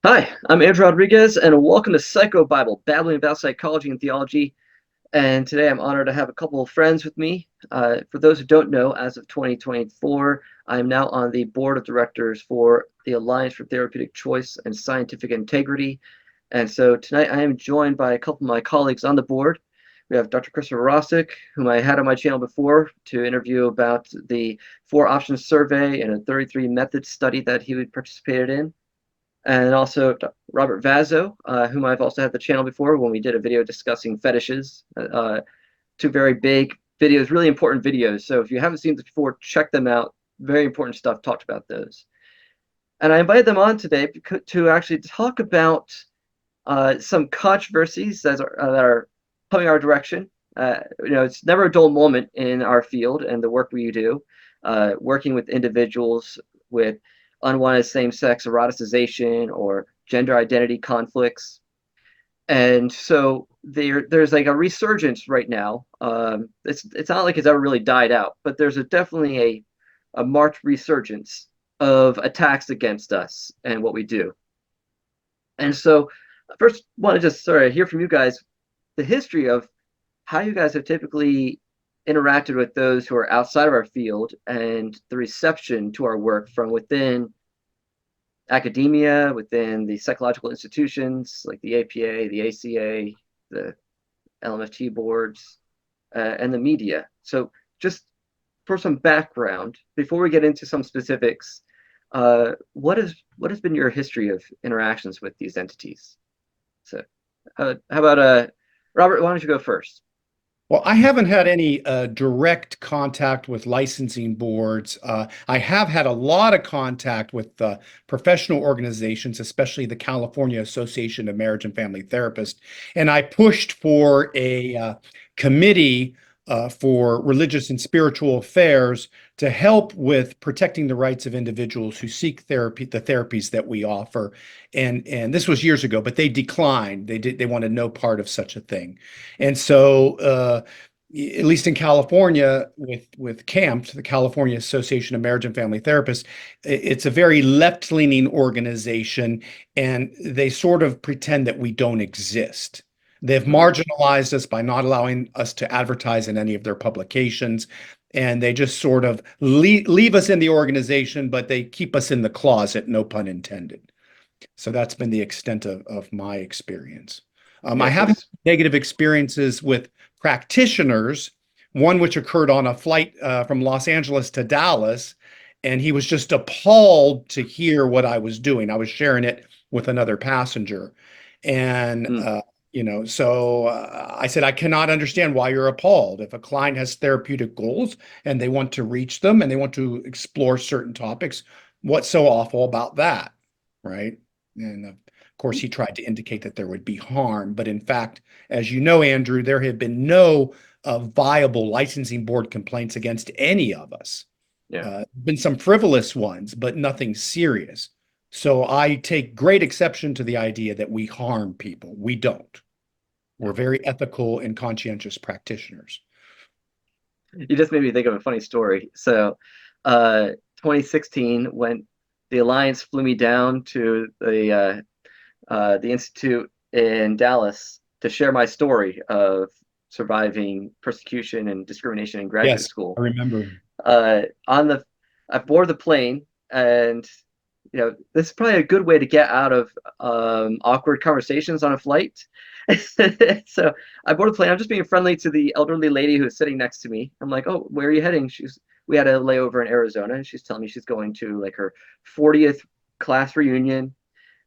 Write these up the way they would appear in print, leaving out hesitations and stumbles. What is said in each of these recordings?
Hi, I'm Andrew Rodriguez, and welcome to Psycho Bible, babbling about psychology and theology. And today I'm honored to have a couple of friends with me. For those who don't know, as of 2024, I am now on the board of directors for the Alliance for Therapeutic Choice and Scientific Integrity. And so tonight I am joined by a couple of my colleagues on the board. We have Dr. Christopher Rosik, whom I had on my channel before to interview about the 4 options survey and a 33 method study that he participated in, and also Robert Vazzo, whom I've also had the channel before when we did a video discussing fetishes. 2 very big videos, really important videos. So if you haven't seen this before, check them out. Very important stuff talked about those. And I invited them on today to actually talk about some controversies that are coming our direction. It's never a dull moment in our field and the work we do, working with individuals with unwanted same-sex eroticization or gender identity conflicts. And so there's like a resurgence right now. It's not like it's ever really died out, but there's definitely a marked resurgence of attacks against us and what we do. And so first, I want to just sort of hear from you guys the history of how you guys have typically interacted with those who are outside of our field and the reception to our work from within academia, within the psychological institutions like the APA, the ACA, the LMFT boards, and the media. So, just for some background, before we get into some specifics, what has been your history of interactions with these entities? So, how about Robert? Why don't you go first? Well, I haven't had any direct contact with licensing boards. I have had a lot of contact with professional organizations, especially the California Association of Marriage and Family Therapists. And I pushed for a committee for religious and spiritual affairs to help with protecting the rights of individuals who seek therapy, the therapies that we offer. And this was years ago, but they declined. They wanted no part of such a thing. And so, at least in California, with CAMT, the California Association of Marriage and Family Therapists, it's a very left-leaning organization, and they sort of pretend that we don't exist. They've Mm-hmm. marginalized us by not allowing us to advertise in any of their publications. And they just sort of leave us in the organization, but they keep us in the closet, no pun intended. So that's been the extent of my experience. I Yeah, have had because negative experiences with practitioners, one which occurred on a flight from Los Angeles to Dallas, and he was just appalled to hear what I was doing. I was sharing it with another passenger. And, I said, I cannot understand why you're appalled. If a client has therapeutic goals and they want to reach them and they want to explore certain topics, what's so awful about that? Right. And of course, he tried to indicate that there would be harm. But in fact, as you know, Andrew, there have been no viable licensing board complaints against any of us. yeah. Been some frivolous ones, but nothing serious. So I take great exception to the idea that we harm people. We don't. We're very ethical and conscientious practitioners. You just made me think of a funny story. So, 2016, when the Alliance flew me down to the institute in Dallas to share my story of surviving persecution and discrimination in graduate Yes, school. I remember. On the I board the plane, and this is probably a good way to get out of awkward conversations on a flight. So I board the plane. I'm just being friendly to the elderly lady who was sitting next to me. I'm like, "Oh, where are you heading?" We had a layover in Arizona, and she's telling me she's going to like her 40th class reunion,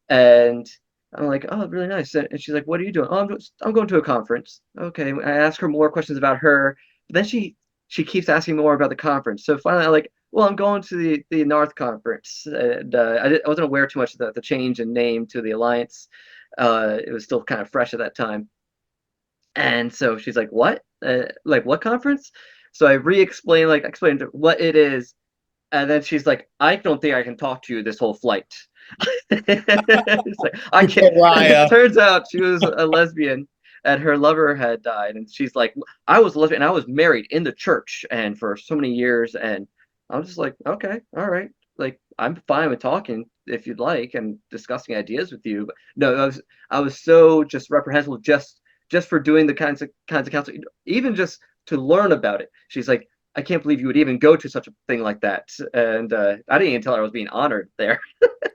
and I'm like, "Oh, really nice." And she's like, "What are you doing?" "Oh, I'm going to a conference." Okay, I ask her more questions about her, but then she keeps asking more about the conference. So finally, I'm like, "Well, I'm going to the North Conference," and I wasn't aware too much of the change in name to the Alliance. It was still kind of fresh at that time, and so she's like, "What? Like what conference?" So I re-explain, like explained what it is, and then she's like, "I don't think I can talk to you this whole flight." It's like I can't. It Pariah. turns out she was a lesbian, and her lover had died. And she's like, "I was a lesbian. And I was married in the church, and for so many years." And I'm just like, "Okay, all right. Like I'm fine with talking." if you'd like, and discussing ideas with you. But no, I was so just reprehensible just for doing the kinds of counseling, even just to learn about it. She's like, I can't believe you would even go to such a thing like that. And I didn't even tell her I was being honored there.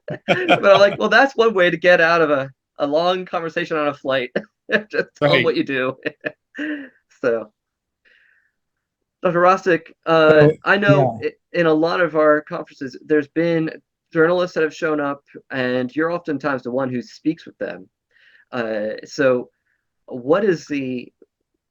But I'm like, well, that's one way to get out of a long conversation on a flight. Just tell them Right. what you do. So, Dr. Rosik, So, I know yeah. in a lot of our conferences, there's been journalists that have shown up, and you're oftentimes the one who speaks with them. So, what is the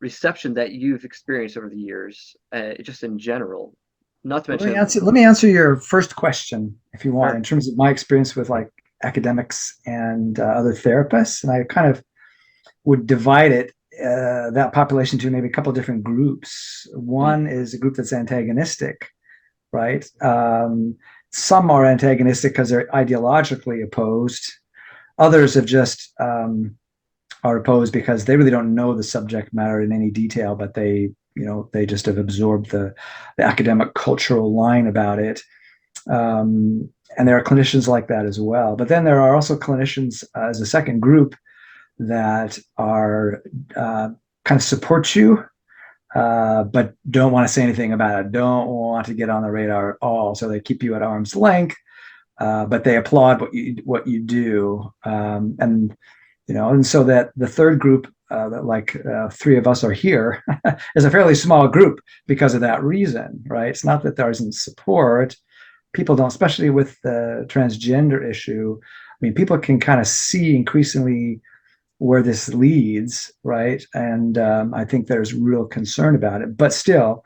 reception that you've experienced over the years, just in general? Not to Well, mention, let me answer your first question, if you want, in or terms of my experience with like academics and other therapists. And I kind of would divide it, that population, to maybe a couple of different groups. mm, One is a group that's antagonistic, right? Some are antagonistic because they're ideologically opposed. Others have just are opposed because they really don't know the subject matter in any detail, but they just have absorbed the academic cultural line about it. And there are clinicians like that as well. But then there are also clinicians as a second group that are kind of support you, but don't want to say anything about it, don't want to get on the radar at all. So they keep you at arm's length, but they applaud what you do. And so that the third group, that three of us are here, is a fairly small group because of that reason, right? It's not that there isn't support. People don't, especially with the transgender issue. I mean, people can kind of see increasingly where this leads, right? And I think there's real concern about it. But still,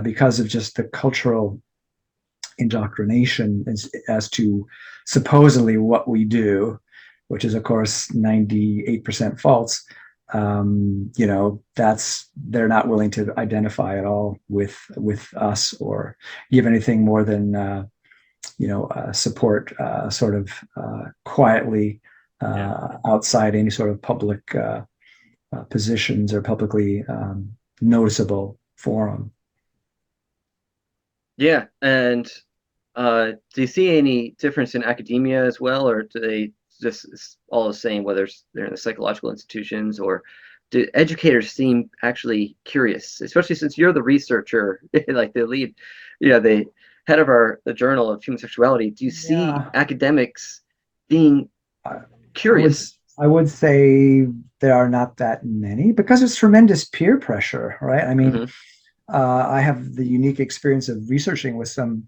because of just the cultural indoctrination as to supposedly what we do, which is of course 98% false, they're not willing to identify at all with us or give anything more than support, sort of quietly, yeah, outside any sort of public positions or publicly noticeable forum. yeah. And do you see any difference in academia as well, or do they just all the same, whether they're in the psychological institutions, or do educators seem actually curious, especially since you're the researcher, like the lead, the head of the Journal of Human Sexuality? Do you see Yeah, academics being I, I would curious? I would say there are not that many because it's tremendous peer pressure, right? I mean, Hmm. I have the unique experience of researching with some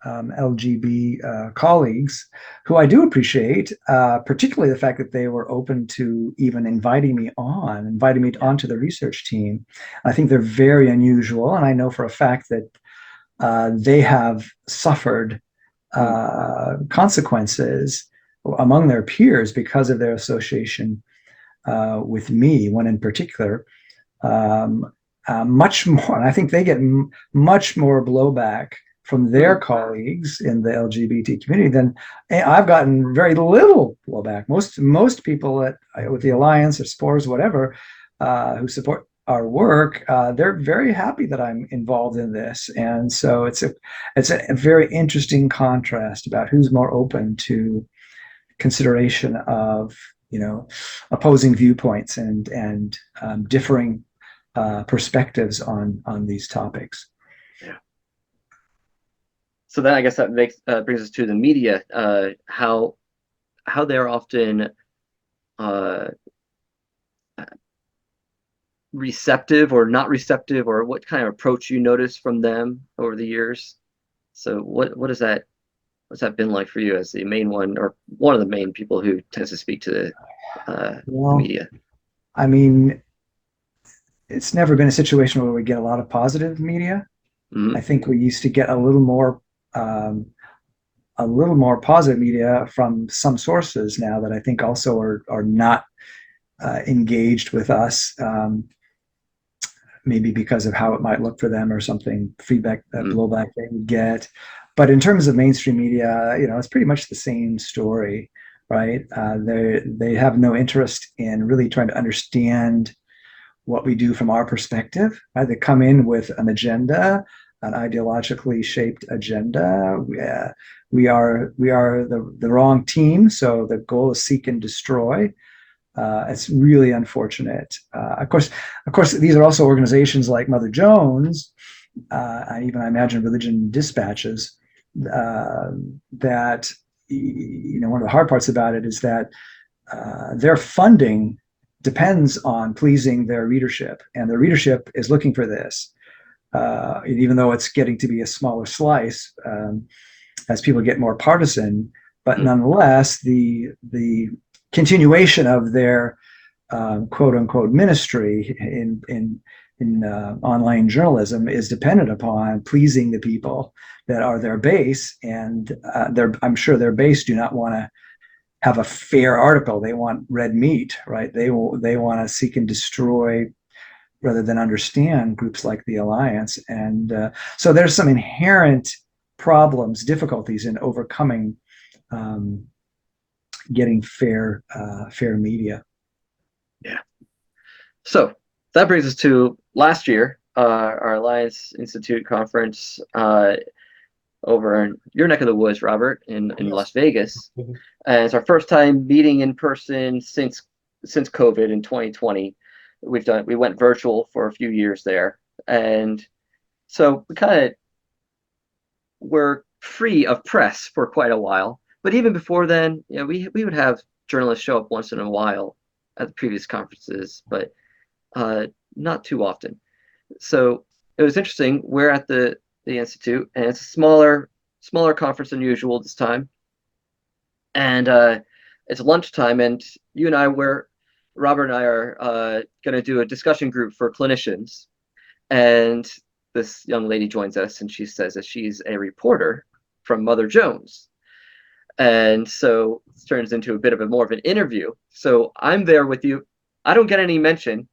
LGB colleagues who I do appreciate, particularly the fact that they were open to even inviting me Yeah. onto the research team. I think they're very unusual, and I know for a fact that they have suffered Mm. consequences among their peers because of their association with me, one in particular. Um, Much more, and I think they get much more blowback from their Mm. colleagues in the LGBT community than I've gotten. Very little blowback. Most people with the Alliance or SPORES, whatever, who support our work, they're very happy that I'm involved in this, and so it's a very interesting contrast about who's more open to consideration of opposing viewpoints and differing perspectives on these topics. Yeah. So then I guess that brings us to the media, how they're often uh, receptive or not receptive, or what kind of approach you notice from them over the years. So what's that been like for you as the main one, or one of the main people who tends to speak to the Well, media? I mean, it's never been a situation where we get a lot of positive media. Mm-hmm. I think we used to get um, a little more positive media from some sources now that I think also are not engaged with us. Maybe because of how it might look for them or something, feedback, Mm-hmm. blowback they would get. But in terms of mainstream media, it's pretty much the same story, right? They have no interest in really trying to understand what we do from our perspective. Right? They come in with an agenda, an ideologically shaped agenda. we are the wrong team. So the goal is seek and destroy. It's really unfortunate. Of course, these are also organizations like Mother Jones, and even I imagine Religion Dispatches. That one of the hard parts about it is that their funding depends on pleasing their readership, and their readership is looking for this. Even though it's getting to be a smaller slice as people get more partisan, but nonetheless, the continuation of their quote unquote ministry in online journalism is dependent upon pleasing the people that are their base, and I'm sure their base do not want to have a fair article. They want red meat, right? They want to seek and destroy rather than understand groups like the Alliance. And so there's some inherent problems, difficulties in overcoming getting fair media. Yeah. So that brings us to last year, our Alliance Institute conference over in your neck of the woods, Robert, in Las Vegas. And it's our first time meeting in person since COVID in 2020. We went virtual for a few years there, and so we kind of were free of press for quite a while. But even before then, we would have journalists show up once in a while at the previous conferences, but not too often. So it was interesting. We're at the Institute, and it's a smaller conference than usual this time. And it's lunchtime, and Robert and I are going to do a discussion group for clinicians. And this young lady joins us, and she says that she's a reporter from Mother Jones. And so it turns into a bit of more of an interview. So I'm there with you. I don't get any mention,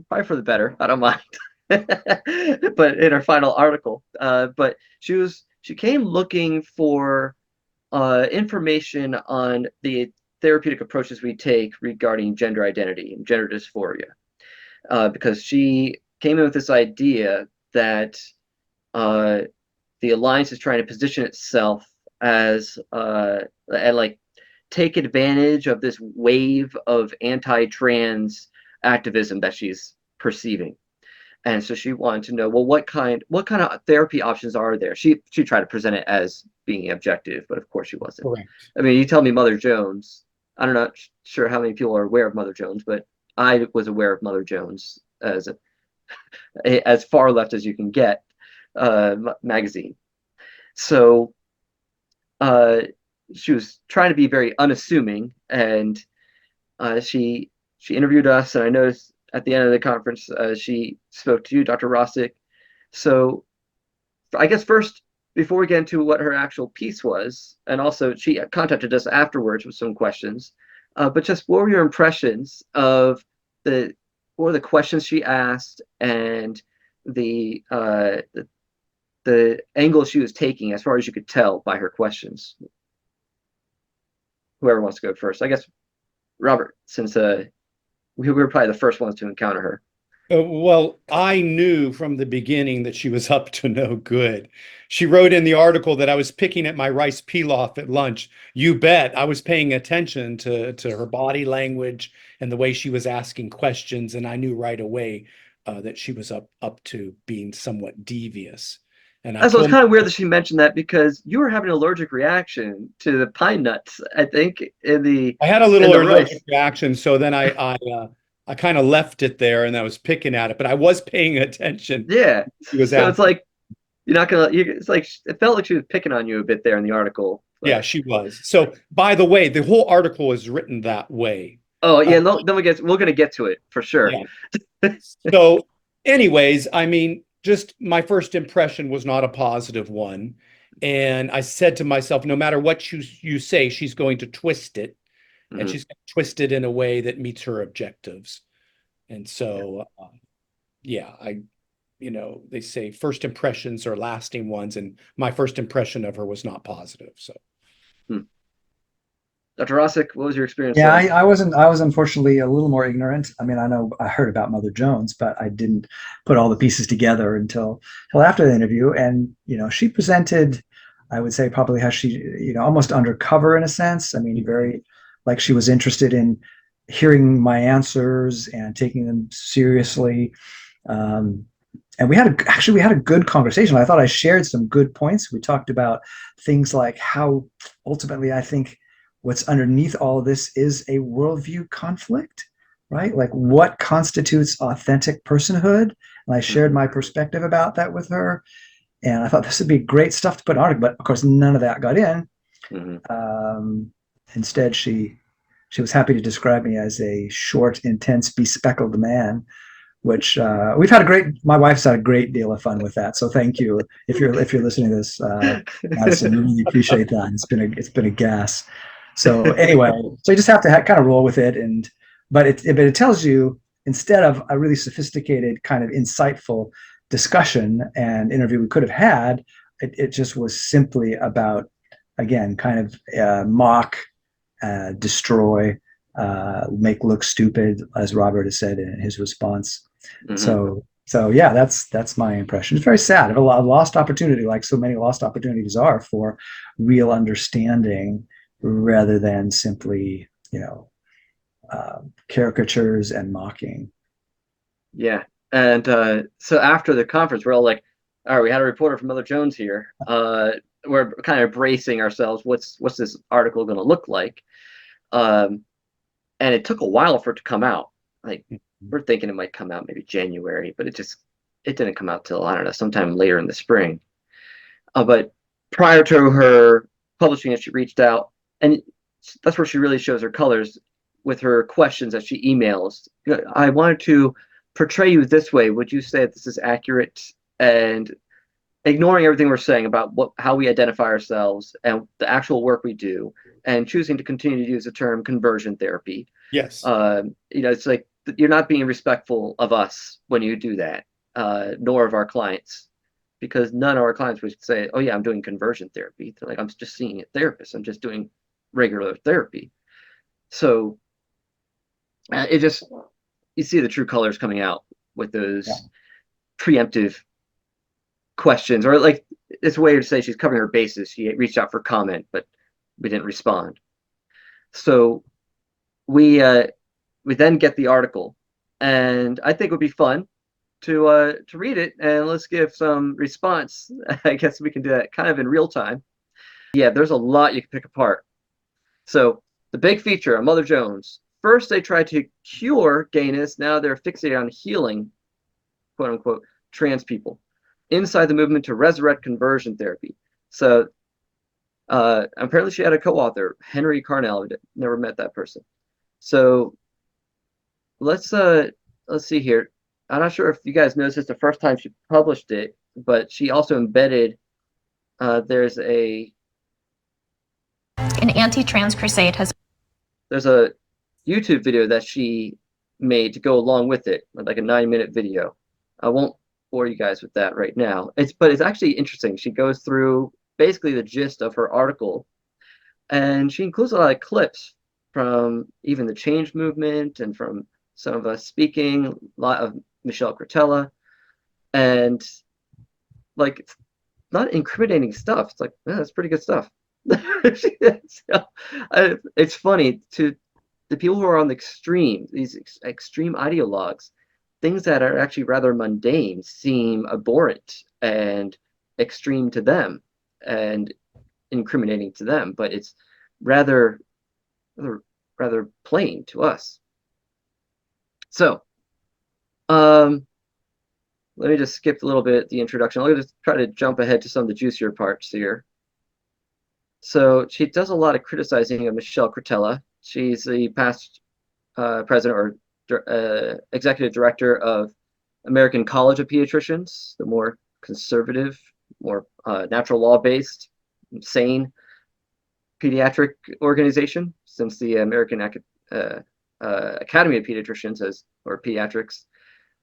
probably for the better. I don't mind. But in her final article, but she came looking for information on the therapeutic approaches we take regarding gender identity and gender dysphoria, because she came in with this idea that the Alliance is trying to position itself as and like take advantage of this wave of anti-trans activism that she's perceiving. And so she wanted to know, well, what kind of therapy options are there? She tried to present it as being objective, but of course she wasn't. Correct. I mean, you tell me Mother Jones. I'm not sure how many people are aware of Mother Jones, but I was aware of Mother Jones as as far left as you can get magazine. So she was trying to be very unassuming, and she interviewed us, and I noticed at the end of the conference, she spoke to you, Dr. Rosik. So I guess first, before we get into what her actual piece was, and also she contacted us afterwards with some questions, but just what were your impressions of the questions she asked and the angle she was taking, as far as you could tell by her questions? Whoever wants to go first. I guess, Robert, since we were probably the first ones to encounter her. Well, I knew from the beginning that she was up to no good. She wrote in the article that I was picking at my rice pilaf at lunch. You bet. I was paying attention to her body language and the way she was asking questions, and I knew right away that she was up to being somewhat devious. And So it's kind of weird that she mentioned that, because you were having an allergic reaction to the pine nuts, I think, I had a little allergic reaction, so then I kind of left it there and I was picking at it, but I was paying attention. Yeah. So it's like you're not gonna. It's like it felt like she was picking on you a bit there in the article. But. Yeah, she was. So by the way, the whole article is written that way. Oh yeah, then we're gonna get to it for sure. Yeah. So, anyways, I mean, just my first impression was not a positive one. And I said to myself, no matter what you say, she's going to twist it. Mm-hmm. And she's going to twist it in a way that meets her objectives. And so, they say first impressions are lasting ones. And my first impression of her was not positive. So. Dr. Rosik, what was your experience? Yeah, I was unfortunately a little more ignorant. I mean, I know I heard about Mother Jones, but I didn't put all the pieces together until after the interview. And she presented I would say probably how she, almost undercover in a sense. I mean, very like she was interested in hearing my answers and taking them seriously. And we had a good conversation. I thought I shared some good points. We talked about things like how ultimately I think what's underneath all of this is a worldview conflict, right? Like what constitutes authentic personhood. And I shared my perspective about that with her. And I thought this would be great stuff to put in an article, but of course none of that got in. Instead, she was happy to describe me as a short, intense, bespectacled man, which my wife's had a great deal of fun with that. So thank you if you're listening to this, Madison. We really appreciate that. It's been a gas. So anyway, so you just have to kind of roll with it, but it tells you, instead of a really sophisticated kind of insightful discussion and interview we could have had, it just was simply about, again, kind of mock, destroy, make look stupid, as Robert has said in his response. So yeah, that's my impression. It's very sad. A lost opportunity, like so many lost opportunities are, for real understanding rather than simply, caricatures and mocking. Yeah. And so after the conference, we're all like, all right, we had a reporter from Mother Jones here. We're kind of bracing ourselves. What's this article going to look like? And it took a while for it to come out. Like, we're thinking it might come out maybe January, but it didn't come out till, I don't know, sometime later in the spring. But prior to her publishing it, she reached out, and that's where she really shows her colors with her questions that she emails. I wanted to portray you this way. Would you say that this is accurate? And ignoring everything we're saying about how we identify ourselves and the actual work we do, and choosing to continue to use the term conversion therapy. Yes. It's like you're not being respectful of us when you do that, nor of our clients, because none of our clients would say, "Oh yeah, I'm doing conversion therapy." They're like, "I'm just seeing a therapist. I'm just doing regular therapy." So you see the true colors coming out with those preemptive questions, or like it's a way to say she's covering her bases. She reached out for comment, but we didn't respond. So we then get the article, and I think it would be fun to read it, and let's give some response. I guess we can do that kind of in real time. Yeah, there's a lot you can pick apart. So the big feature on Mother Jones: first they tried to cure gayness, now they're fixated on healing, quote unquote, trans people inside the movement to resurrect conversion therapy. So apparently she had a co-author, Henry Carnell. Never met that person. So let's see here. I'm not sure if you guys noticed this the first time she published it, but she also embedded there's an anti-trans crusade there's a YouTube video that she made to go along with it, like a 9-minute video. I won't bore you guys with that right now. But it's actually interesting. She goes through basically the gist of her article, and she includes a lot of clips from even the change movement and from some of us speaking, a lot of mischaracterization, and like it's not incriminating stuff. It's like, that's pretty good stuff. It's funny to the people who are on the extreme, these extreme ideologues. Things that are actually rather mundane seem abhorrent and extreme to them and incriminating to them, but it's rather plain to us. So let me just skip a little bit the introduction. I'll just try to jump ahead to some of the juicier parts here. So she does a lot of criticizing of Michelle Cretella. She's the past president or executive director of American College of Pediatricians, the more conservative, more natural law-based, sane pediatric organization, since the American Academy of Pediatricians or Pediatrics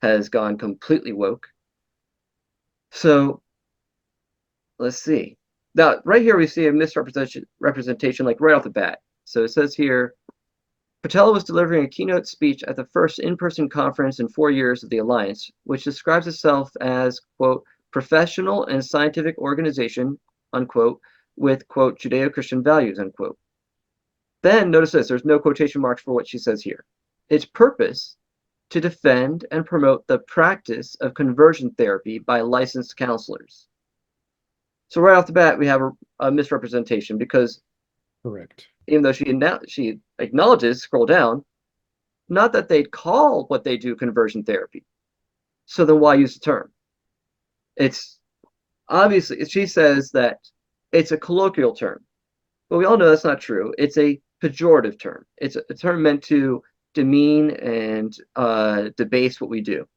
has gone completely woke. So let's see. Now, right here we see a misrepresentation, like right off the bat. So it says here, Patella was delivering a keynote speech at the first in-person conference in 4 years of the Alliance, which describes itself as, quote, professional and scientific organization, unquote, with, quote, Judeo-Christian values, unquote. Then notice this, there's no quotation marks for what she says here. Its purpose to defend and promote the practice of conversion therapy by licensed counselors. So right off the bat, we have a misrepresentation, because Correct. even though she acknowledges, scroll down, not that they'd call what they do conversion therapy. So then why use the term? It's obviously, she says that it's a colloquial term, but we all know that's not true. It's a pejorative term. It's a term meant to demean and debase what we do,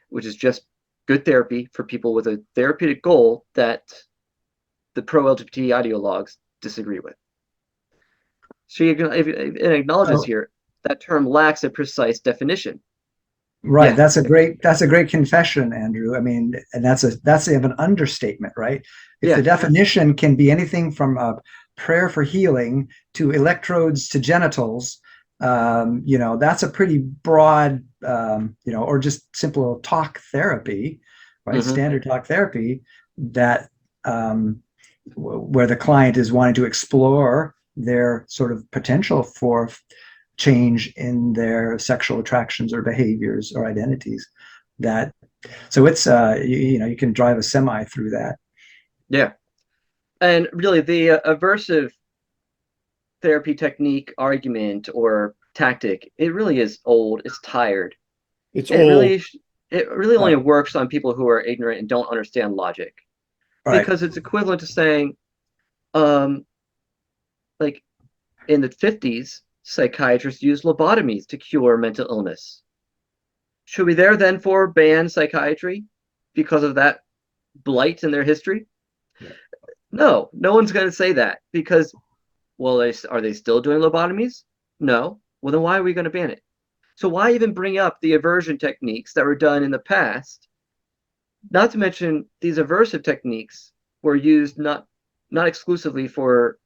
which is just good therapy for people with a therapeutic goal that the pro-LGBT ideologues disagree with. She acknowledges here that term lacks a precise definition. Right. Yeah. That's a great confession, Andrew. I mean, and that's an understatement, right? If the definition can be anything from a prayer for healing to electrodes to genitals, that's a pretty broad, or just simple talk therapy, right? Mm-hmm. Standard talk therapy that where the client is wanting to explore their sort of potential for change in their sexual attractions or behaviors or identities. So it's you can drive a semi through that. Yeah. And really the aversive therapy technique, argument, or tactic, it really is old. It's tired. It old. Really only works on people who are ignorant and don't understand logic. Right. Because it's equivalent to saying, like in the 50s, psychiatrists used lobotomies to cure mental illness. Should we therefore ban psychiatry because of that blight in their history? Yeah. No one's going to say that, because, well, are they still doing lobotomies? No. Well, then why are we going to ban it? So why even bring up the aversion techniques that were done in the past? Not to mention, these aversive techniques were used not exclusively for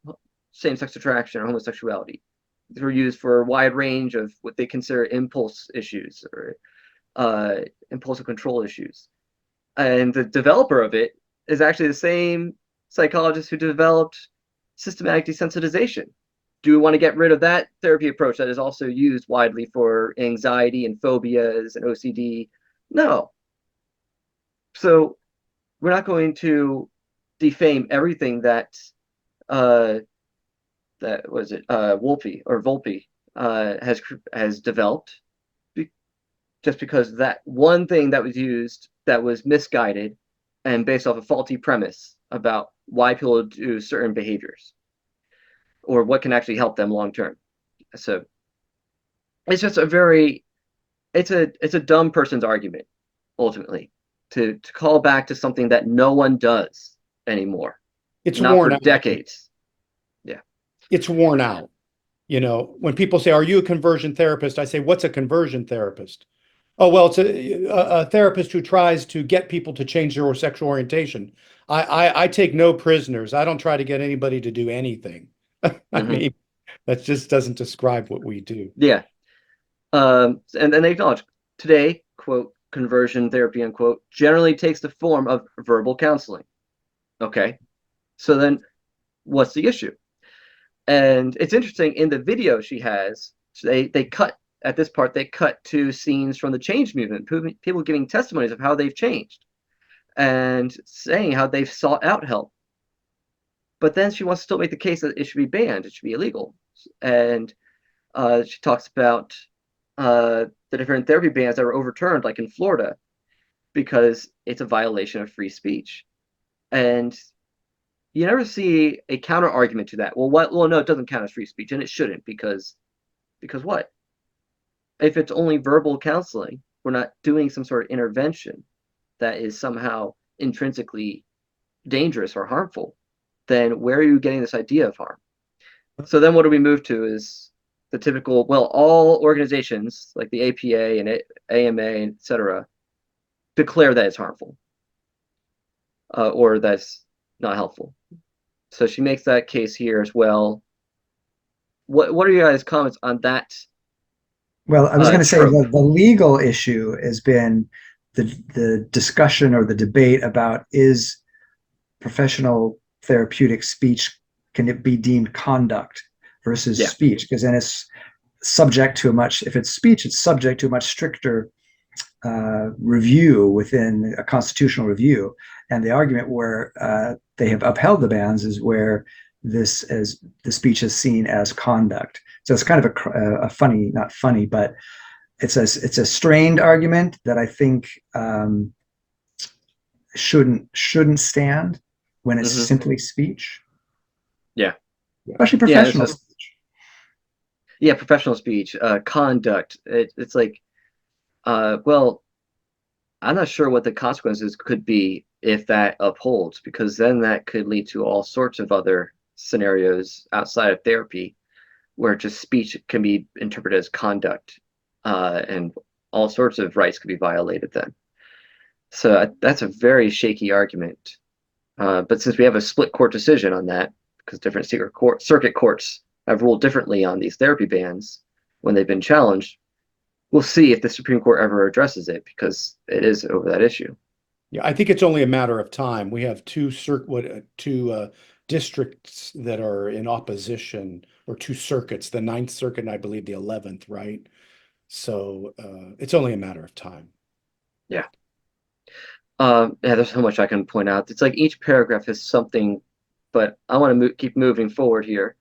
same-sex attraction or homosexuality. They were used for a wide range of what they consider impulse issues or impulsive control issues. And the developer of it is actually the same psychologist who developed systematic desensitization. Do we want to get rid of that therapy approach that is also used widely for anxiety and phobias and OCD? No. So we're not going to defame everything that Volpe has developed, just because that one thing that was used that was misguided and based off a faulty premise about why people do certain behaviors or what can actually help them long term. So it's just it's a dumb person's argument, ultimately, to call back to something that no one does anymore. It's not worn for out. Decades. Yeah. It's worn out. When people say, "Are you a conversion therapist?" I say, "What's a conversion therapist?" Oh, well, it's a therapist who tries to get people to change their sexual orientation. I take no prisoners. I don't try to get anybody to do anything. I mean, that just doesn't describe what we do. Yeah. And then they acknowledge today, quote, conversion therapy, unquote, generally takes the form of verbal counseling. Okay. So then what's the issue? And it's interesting, in the video she has, they cut at this part, they cut to scenes from the change movement, people giving testimonies of how they've changed and saying how they've sought out help. But then she wants to still make the case that it should be banned, it should be illegal. And she talks about the different therapy bans that were overturned, like in Florida, because it's a violation of free speech. And you never see a counter argument to that. Well, no, it doesn't count as free speech, and it shouldn't, because what? If it's only verbal counseling, we're not doing some sort of intervention that is somehow intrinsically dangerous or harmful, then where are you getting this idea of harm? So then what do we move to is the typical, well, all organizations like the APA and AMA, etc., declare that it's harmful or that's not helpful. So she makes that case here as well. What are your guys' comments on that? Well, I was going to say the legal issue has been the discussion or the debate about, is professional therapeutic speech can it be deemed conduct versus Yeah. speech, because then it's subject to a much, if it's speech, it's subject to a much stricter review within a constitutional review. And the argument where they have upheld the bans is where this as the speech is seen as conduct. So it's kind of a funny, not funny, but it's a strained argument that I think shouldn't stand when it's simply speech. Yeah. Especially professional speech. Yeah, professional speech, conduct. It's like, well, I'm not sure what the consequences could be if that upholds, because then that could lead to all sorts of other scenarios outside of therapy where just speech can be interpreted as conduct, and all sorts of rights could be violated then. So that's a very shaky argument. But since we have a split court decision on that, because different circuit courts have ruled differently on these therapy bans when they've been challenged, we'll see if the Supreme Court ever addresses it, because it is over that issue. Yeah, I think it's only a matter of time. We have two districts that are in opposition, or two circuits, the Ninth Circuit and I believe the 11th, right? So it's only a matter of time. Yeah. Yeah, there's so much I can point out. It's like each paragraph is something, but I want to keep moving forward here.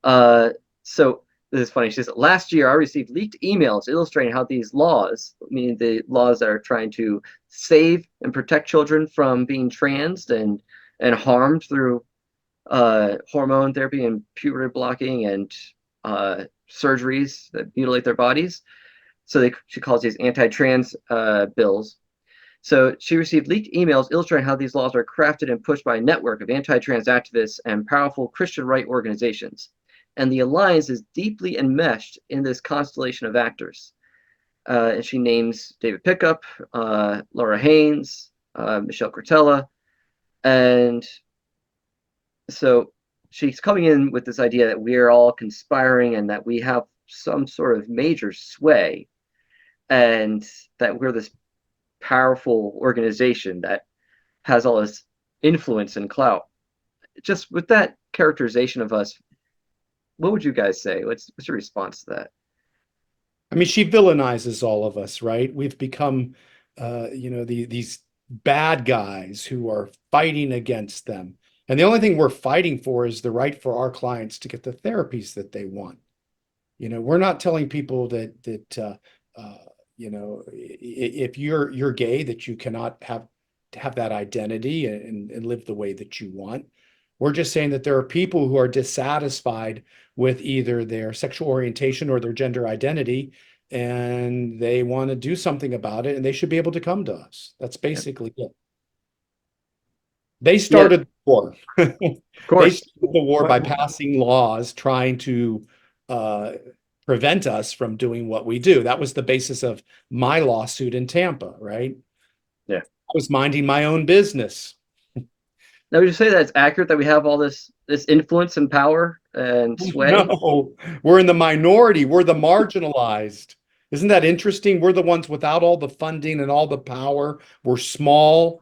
So this is funny. She says, last year I received leaked emails illustrating how these laws, meaning the laws that are trying to save and protect children from being transed and harmed through hormone therapy and puberty blocking and surgeries that mutilate their bodies. So she calls these anti-trans bills. So she received leaked emails illustrating how these laws are crafted and pushed by a network of anti-trans activists and powerful Christian right organizations. And the alliance is deeply enmeshed in this constellation of actors. And she names David Pickup, Laura Haynes, Michelle Cretella. And so she's coming in with this idea that we're all conspiring and that we have some sort of major sway, and that we're this powerful organization that has all this influence and clout. Just with that characterization of us, what would you guys say? What's your response to that? I mean, she villainizes all of us, right? We've become, these bad guys who are fighting against them. And the only thing we're fighting for is the right for our clients to get the therapies that they want. We're not telling people that if you're gay, that you cannot have that identity and live the way that you want. We're just saying that there are people who are dissatisfied with either their sexual orientation or their gender identity, and they want to do something about it, and they should be able to come to us. That's basically it. They started the war. Of They course. started the war by passing laws trying to prevent us from doing what we do. That was the basis of my lawsuit in Tampa, right? Yeah. I was minding my own business. Now, would you say that it's accurate that we have all this influence and power and sway? No, we're in the minority. We're the marginalized. Isn't that interesting? We're the ones without all the funding and all the power. We're small.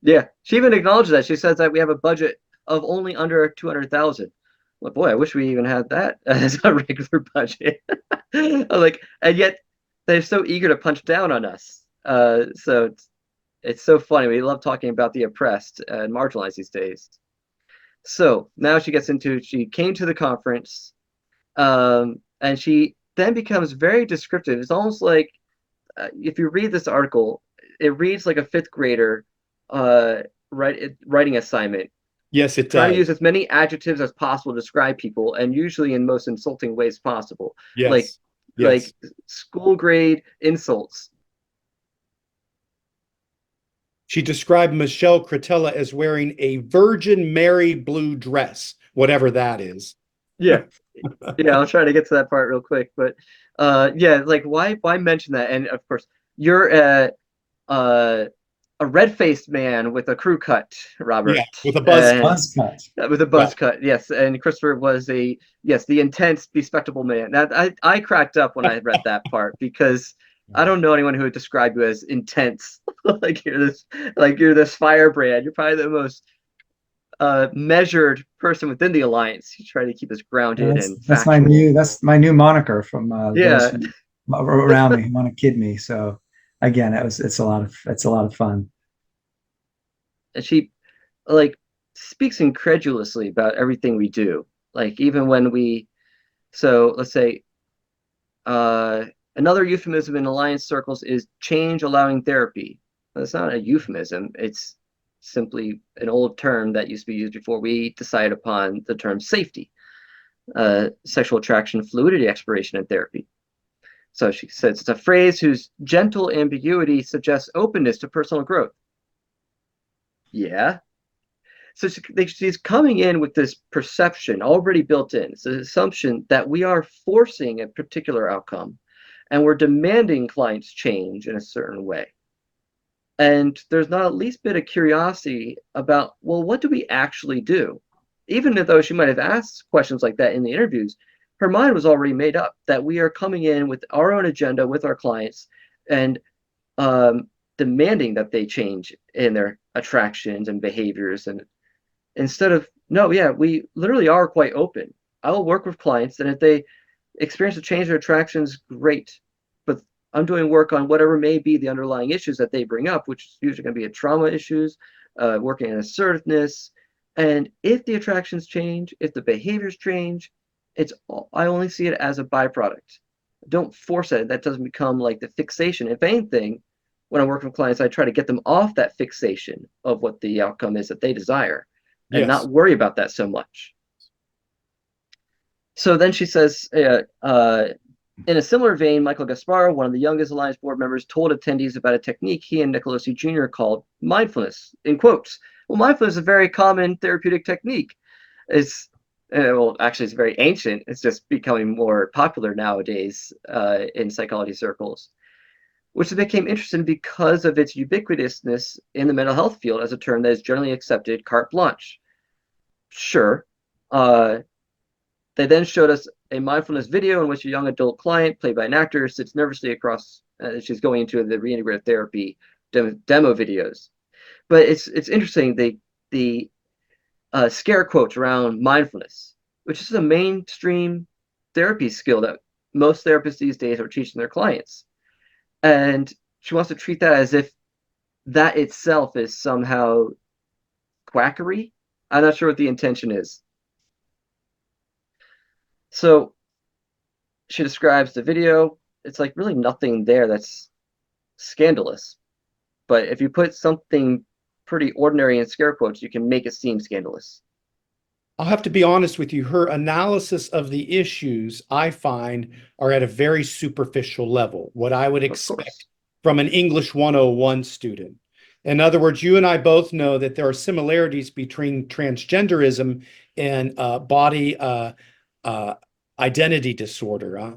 Yeah, she even acknowledges that. She says that we have a budget of only under 200,000. Well, boy, I wish we even had that as a regular budget. And yet they're so eager to punch down on us. So it's so funny. We love talking about the oppressed and marginalized these days. So now she came to the conference, and she then becomes very descriptive. It's almost like, if you read this article, it reads like a fifth grader writing assignment. Yes, it does. Try to use as many adjectives as possible to describe people, and usually in most insulting ways possible. Yes. Like school grade insults. She described Michelle Cretella as wearing a Virgin Mary blue dress, whatever that is. Yeah. Yeah, I'll try to get to that part real quick. But like why mention that? And of course, you're a red-faced man with a crew cut, Robert. Yeah, with a buzz cut. With a buzz cut, yes. And Christopher was the intense, bespectable man. Now, I cracked up when I read that part, because I don't know anyone who would describe you as intense. Like you're this firebrand. You're probably the most measured person within the alliance. You try to keep us grounded and That's factual. that's my new moniker from those Yeah, who around me who want to kid me. So again, it's a lot of fun. and she like speaks incredulously about everything we do. Like even when we, so let's say, uh, another euphemism in alliance circles is change allowing therapy. It's not a euphemism. It's simply an old term that used to be used before we decided upon the term safety, sexual attraction, fluidity exploration, and therapy. So she says it's a phrase whose gentle ambiguity suggests openness to personal growth. Yeah. So she's coming in with this perception already built in. It's an assumption that we are forcing a particular outcome and we're demanding clients change in a certain way. And there's not at least a bit of curiosity about, well, what do we actually do? Even though she might have asked questions like that in the interviews, her mind was already made up that we are coming in with our own agenda with our clients and demanding that they change in their attractions and behaviors. And instead of, no, yeah, we literally are quite open. I'll work with clients, and if they experience a change in their attractions, great. But I'm doing work on whatever may be the underlying issues that they bring up, which is usually going to be a trauma issues, working in assertiveness. And if the attractions change, if the behaviors change, I only see it as a byproduct. Don't force it. That doesn't become like the fixation. If anything, when I'm working with clients, I try to get them off that fixation of what the outcome is that they desire and not worry about that so much. So then she says, in a similar vein, Michael Gaspar, one of the youngest Alliance board members, told attendees about a technique he and Nicolosi Jr. called mindfulness, in quotes. Well, mindfulness is a very common therapeutic technique. It's, well, actually, it's very ancient. It's just becoming more popular nowadays in psychology circles, which became interesting because of its ubiquitousness in the mental health field as a term that is generally accepted carte blanche. Sure. They then showed us a mindfulness video in which a young adult client, played by an actor, sits nervously across. She's going into the reintegrative therapy demo videos. But it's interesting, the scare quotes around mindfulness, which is a mainstream therapy skill that most therapists these days are teaching their clients. And she wants to treat that as if that itself is somehow quackery. I'm not sure what the intention is. So she describes the video. It's like really nothing there that's scandalous. But if you put something pretty ordinary in scare quotes, you can make it seem scandalous. I'll have to be honest with you. Her analysis of the issues, I find, are at a very superficial level, what I would expect from an English 101 student. In other words, you and I both know that there are similarities between transgenderism and body identity disorder,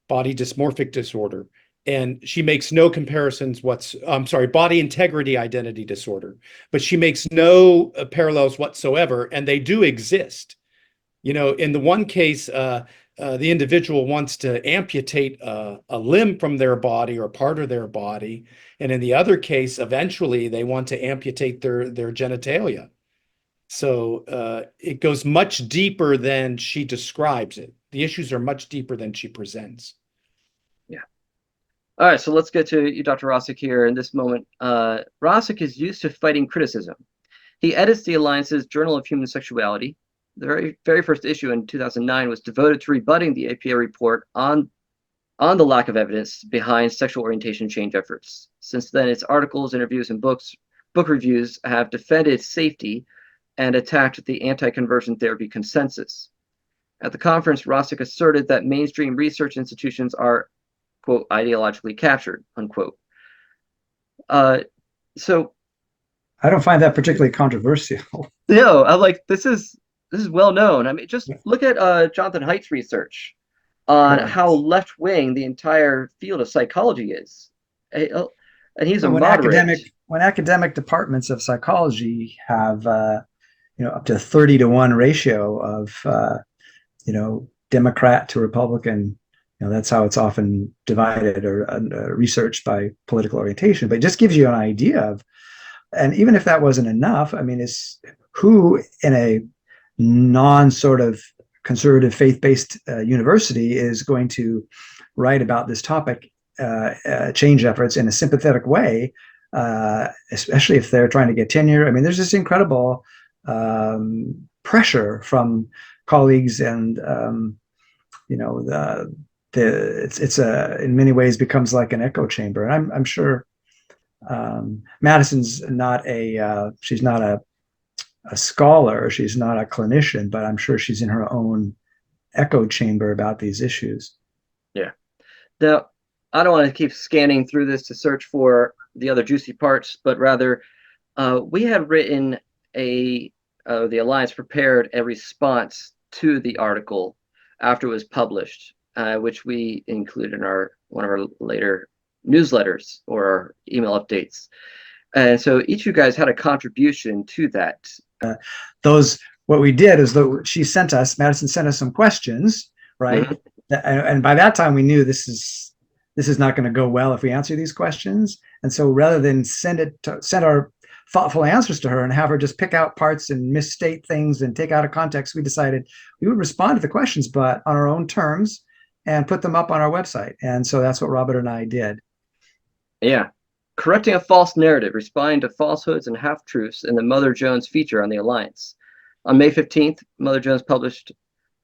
body dysmorphic disorder. And she makes no comparisons body integrity identity disorder, but she makes no parallels whatsoever, and they do exist. You know, in the one case, the individual wants to amputate a limb from their body or part of their body. And in the other case, eventually they want to amputate their genitalia. So it goes much deeper than she describes it. The issues are much deeper than she presents. Yeah. All right, so let's get to you, Dr. Rosik, here in this moment. Rosik is used to fighting criticism. He edits the Alliance's Journal of Human Sexuality. The very first issue in 2009 was devoted to rebutting the APA report on the lack of evidence behind sexual orientation change efforts. Since then, its articles, interviews, and book reviews have defended safety and attacked the anti-conversion therapy consensus. At the conference, Rosik asserted that mainstream research institutions are, quote, ideologically captured, unquote. So I don't find that particularly controversial. No, I'm like, this is well known. I mean, just look at Jonathan Haidt's research on how left-wing the entire field of psychology is. And he's a moderate. When academic departments of psychology have up to 30-to-1 ratio of Democrat to Republican, that's how it's often divided or researched by political orientation. But it just gives you an idea of, and even if that wasn't enough, I mean, who in a non sort of conservative faith-based university is going to write about this topic, change efforts, in a sympathetic way, especially if they're trying to get tenure. I mean, there's this incredible pressure from colleagues, and it's in many ways becomes like an echo chamber. And I'm sure Madison's not she's not a scholar, she's not a clinician, but I'm sure she's in her own echo chamber about these issues. Yeah. Now, I don't want to keep scanning through this to search for the other juicy parts, but rather we had written the Alliance prepared a response to the article after it was published, which we include in one of our later newsletters or our email updates. And so each of you guys had a contribution to that. What we did is Madison sent us some questions, right? Mm-hmm. And by that time we knew this is not going to go well if we answer these questions. And so rather than send our thoughtful answers to her and have her just pick out parts and misstate things and take out of context, we decided we would respond to the questions, but on our own terms, and put them up on our website. And so that's what Robert and I did. Yeah. Correcting a false narrative, responding to falsehoods and half-truths in the Mother Jones feature on the Alliance. On May 15th, Mother Jones published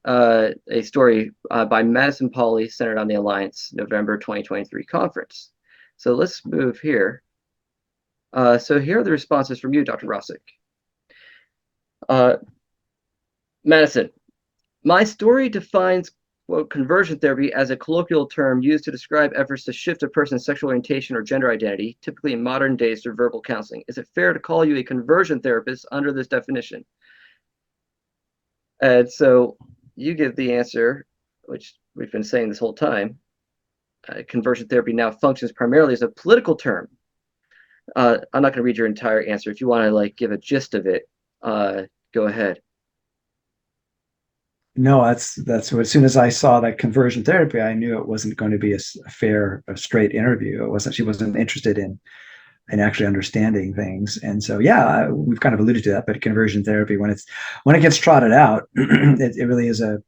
a story by Madison Pauley centered on the Alliance November 2023 conference. So let's move here. So here are the responses from you, Dr. Rosik. Madison, my story defines conversion therapy as a colloquial term used to describe efforts to shift a person's sexual orientation or gender identity, typically in modern days through verbal counseling. Is it fair to call you a conversion therapist under this definition? And so you give the answer, which we've been saying this whole time. Conversion therapy now functions primarily as a political term. I'm not going to read your entire answer. If you want to give a gist of it, go ahead. No, that's what, as soon as I saw that conversion therapy, I knew it wasn't going to be a straight interview. She wasn't interested in actually understanding things. And so, yeah, we've kind of alluded to that, but conversion therapy, when it gets trotted out, it really is a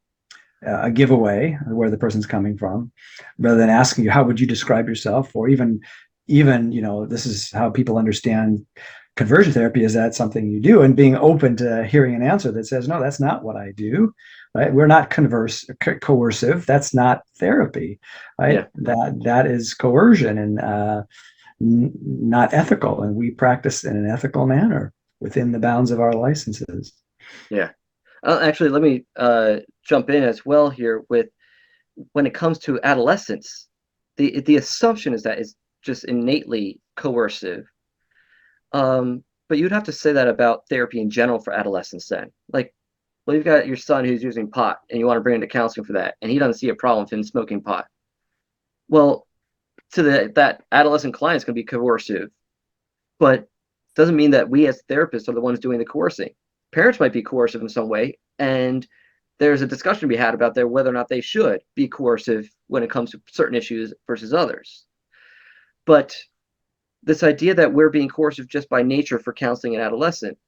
giveaway where the person's coming from, rather than asking you, how would you describe yourself? Or even, this is how people understand conversion therapy. Is that something you do? And being open to hearing an answer that says, no, that's not what I do. Right? We're not coercive. That's not therapy. Right? Yeah. That is coercion and not ethical. And we practice in an ethical manner within the bounds of our licenses. Yeah. Actually, let me jump in as well here with when it comes to adolescents, the assumption is that it's just innately coercive. But you'd have to say that about therapy in general for adolescents then. Well, you've got your son who's using pot and you want to bring him to counseling for that, and he doesn't see a problem with him smoking pot. Well, to that adolescent client is going to be coercive, but doesn't mean that we as therapists are the ones doing the coercing. Parents might be coercive in some way, and there's a discussion to be had about whether or not they should be coercive when it comes to certain issues versus others. But this idea that we're being coercive just by nature for counseling an adolescent,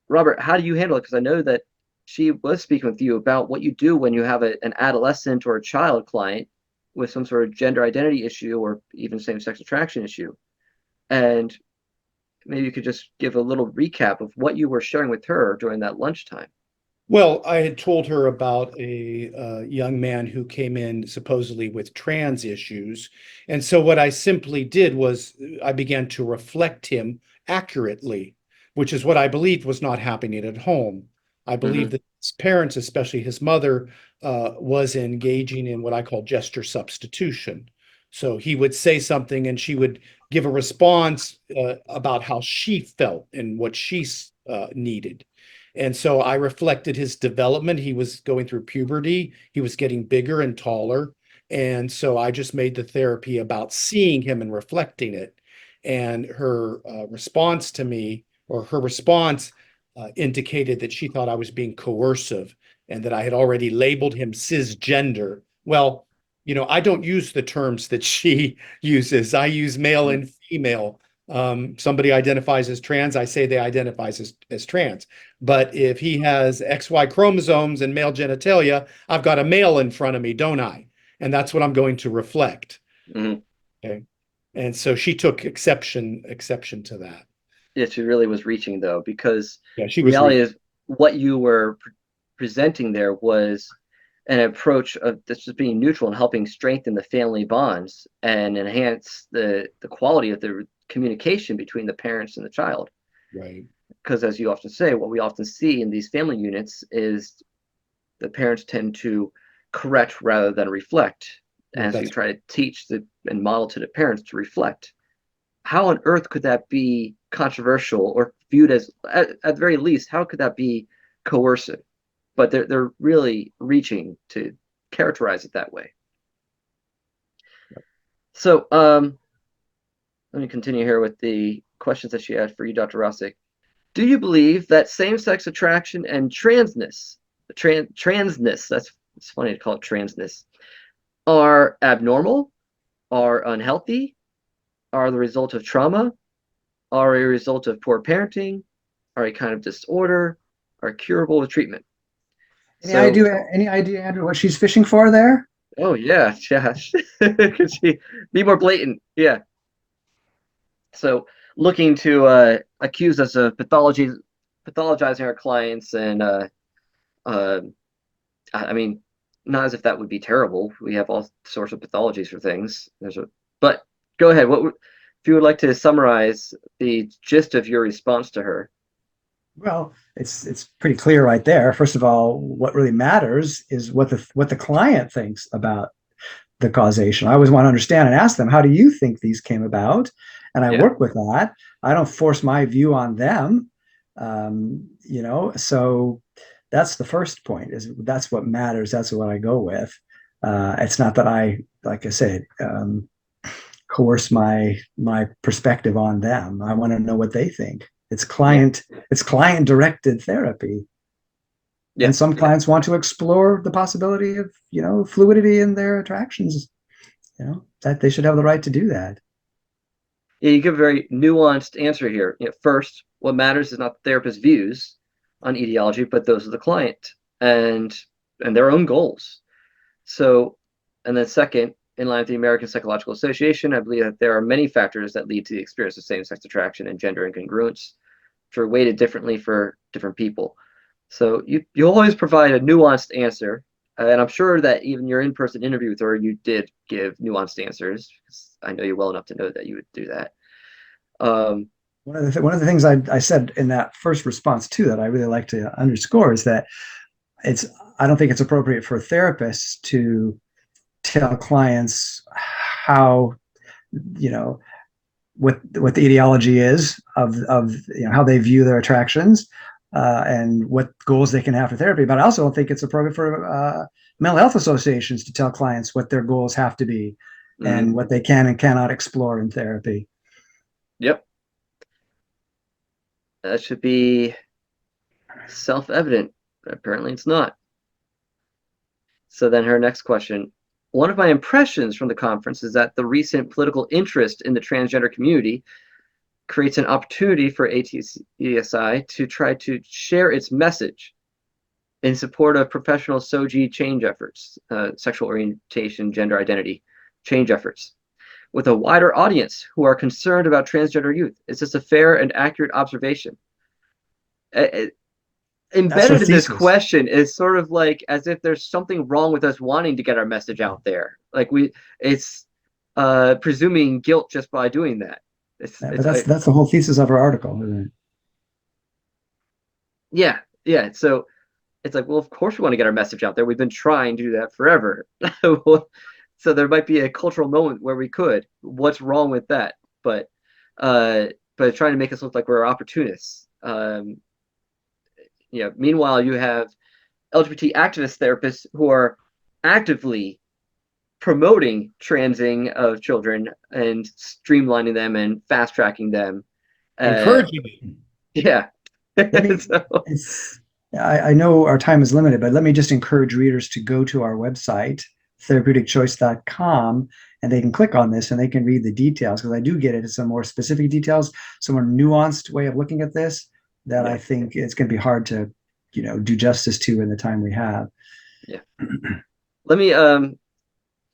Robert, how do you handle it? Because I know that she was speaking with you about what you do when you have an adolescent or a child client with some sort of gender identity issue or even same-sex attraction issue. And maybe you could just give a little recap of what you were sharing with her during that lunchtime. Well, I had told her about a young man who came in supposedly with trans issues. And so what I simply did was I began to reflect him accurately, which is what I believed was not happening at home. I believe that his parents, especially his mother, was engaging in what I call gesture substitution. So he would say something and she would give a response about how she felt and what she needed. And so I reflected his development. He was going through puberty. He was getting bigger and taller. And so I just made the therapy about seeing him and reflecting it. And her response to me, or her response indicated that she thought I was being coercive and that I had already labeled him cisgender. Well, I don't use the terms that she uses. I use male and female. Somebody identifies as trans, I say they identify as trans. But if he has XY chromosomes and male genitalia, I've got a male in front of me, don't I? And that's what I'm going to reflect. Mhm. Okay. And so she took exception to that. Yeah, she really was reaching though, because Yeah, she was reality is what you were presenting there was an approach of just being neutral and helping strengthen the family bonds and enhance the quality of the communication between the parents and the child. right. Because as you often say, what we often see in these family units is the parents tend to correct rather than reflect. And so you That's try to teach and model to the parents to reflect. How on earth could that be controversial or viewed as, at the very least, how could that be coercive? But they're really reaching to characterize it that way. So let me continue here with the questions that she had for you, Dr. Rosik. Do you believe that same-sex attraction and transness, transness, it's funny to call it transness, are abnormal, are unhealthy, are the result of trauma, are a result of poor parenting, are a kind of disorder, are curable with treatment? Any idea, Andrew, what she's fishing for there? Oh yeah, Josh. Could she be more blatant? Yeah. So looking to accuse us of pathologizing our clients, and I mean, not as if that would be terrible. We have all sorts of pathologies for things. But go ahead. If you would like to summarize the gist of your response to her? Well, it's pretty clear right there. First of all, what really matters is what the client thinks about the causation. I always want to understand and ask them, how do you think these came about? And I Yeah. work with that. I don't force my view on them. So that's the first point, is that's what matters. That's what I go with. It's not that I, like I said, coerce my perspective on them. I want to know what they think. It's client directed therapy. Yeah. And some clients want to explore the possibility of, fluidity in their attractions, that they should have the right to do that. Yeah, you give a very nuanced answer here. First, what matters is not the therapist's views on etiology, but those of the client and their own goals. So, and then second, in line with the American Psychological Association, I believe that there are many factors that lead to the experience of same-sex attraction and gender incongruence, which are weighted differently for different people. So you always provide a nuanced answer, and I'm sure that even your in-person interview with her, you did give nuanced answers. I know you well enough to know that you would do that. One of the things I said in that first response too that I really like to underscore is that I don't think it's appropriate for therapists to tell clients how, what the ideology is of how they view their attractions, and what goals they can have for therapy. But I also don't think it's appropriate for mental health associations to tell clients what their goals have to be, and what they can and cannot explore in therapy. Yep. That should be self-evident. Apparently it's not. So then her next question. One of my impressions from the conference is that the recent political interest in the transgender community creates an opportunity for ATCSI to try to share its message in support of professional SOGI change efforts, sexual orientation, gender identity change efforts, with a wider audience who are concerned about transgender youth. Is this a fair and accurate observation? Embedded in this question is sort of like as if there's something wrong with us wanting to get our message out there. Like it's presuming guilt just by doing that. But that's the whole thesis of our article, isn't it? Yeah. So it's like, well, of course we want to get our message out there. We've been trying to do that forever. So there might be a cultural moment where we could. What's wrong with that? But trying to make us look like we're opportunists. Meanwhile, you have LGBT activist therapists who are actively promoting transing of children and streamlining them and fast tracking them, encouraging them. Yeah. I know our time is limited, but let me just encourage readers to go to our website, therapeuticchoice.com, and they can click on this and they can read the details, because I do get into some more specific details, some more nuanced way of looking at this that I think it's going to be hard to, do justice to in the time we have. Yeah. Let me,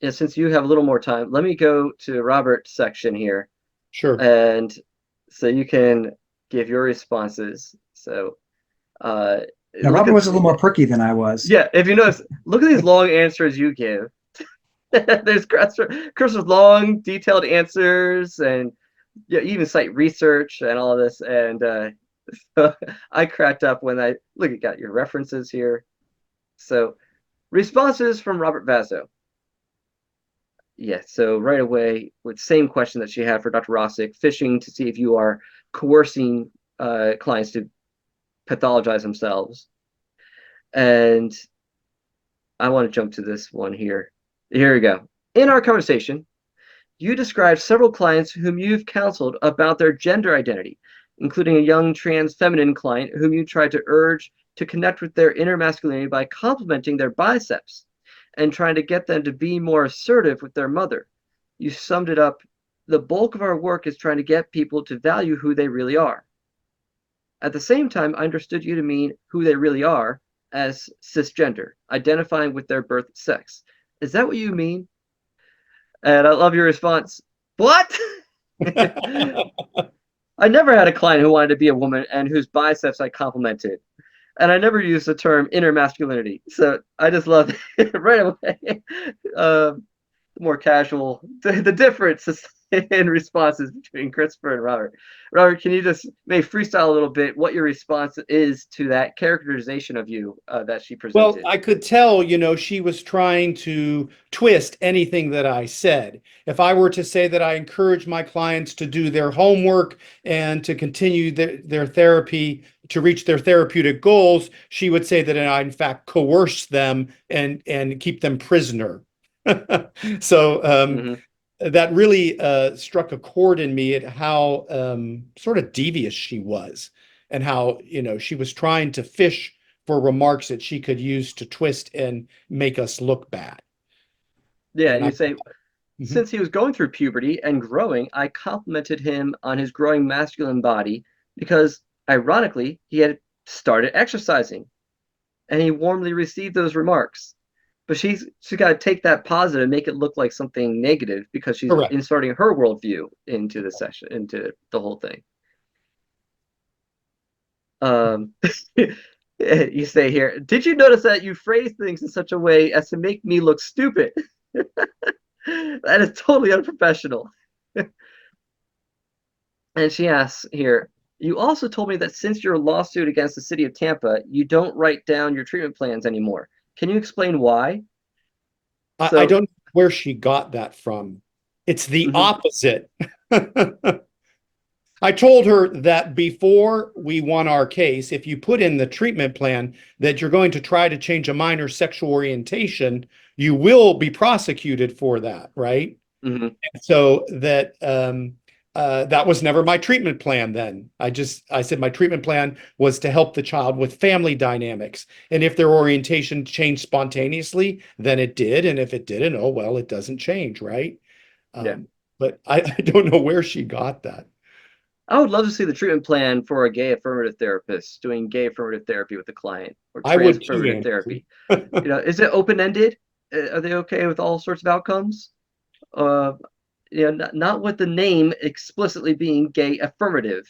since you have a little more time, let me go to Robert's section here. Sure. And so you can give your responses. So, now, Robert was a little more perky than I was. Yeah, if you notice, look at these long answers you give. There's Chris with long, detailed answers, and you even cite research and all this. And so I cracked up when I look. You got your references here. So, responses from Robert Vazzo. Yeah, so right away, with same question that she had for Dr. Rosik, fishing to see if you are coercing clients to pathologize themselves. And I want to jump to this one here. Here we go. In our conversation, you described several clients whom you've counseled about their gender identity, including a young trans feminine client whom you tried to urge to connect with their inner masculinity by complimenting their biceps and trying to get them to be more assertive with their mother. You summed it up. The bulk of our work is trying to get people to value who they really are. At the same time, I understood you to mean who they really are as cisgender, identifying with their birth sex. Is that what you mean? And I love your response. What? I never had a client who wanted to be a woman and whose biceps I complimented. And I never used the term inner masculinity. So I just love it right away. More casual, the difference in responses between Christopher and Robert. Robert, can you just maybe freestyle a little bit what your response is to that characterization of you that she presented? Well, I could tell, she was trying to twist anything that I said. If I were to say that I encourage my clients to do their homework and to continue their therapy to reach their therapeutic goals, she would say that I, in fact, coerce them and keep them prisoner. So that really struck a chord in me at how sort of devious she was, and how she was trying to fish for remarks that she could use to twist and make us look bad. Yeah, and you say, since he was going through puberty and growing, I complimented him on his growing masculine body because, ironically, he had started exercising, and he warmly received those remarks. But she's got to take that positive and make it look like something negative because she's inserting her worldview into the session, into the whole thing. You say here, did you notice that you phrase things in such a way as to make me look stupid? That is totally unprofessional. And she asks here, you also told me that since your lawsuit against the city of Tampa, you don't write down your treatment plans anymore. Can you explain why? I don't know where she got that from. It's the opposite. I told her that before we won our case, if you put in the treatment plan that you're going to try to change a minor's sexual orientation, you will be prosecuted for that, right? So that that was never my treatment plan then. I said my treatment plan was to help the child with family dynamics. And if their orientation changed spontaneously, then it did. And if it didn't, oh, well, it doesn't change, right? But I don't know where she got that. I would love to see the treatment plan for a gay affirmative therapist doing gay affirmative therapy with a client, or trans affirmative therapy. Is it open-ended? Are they okay with all sorts of outcomes? Not with the name explicitly being gay affirmative.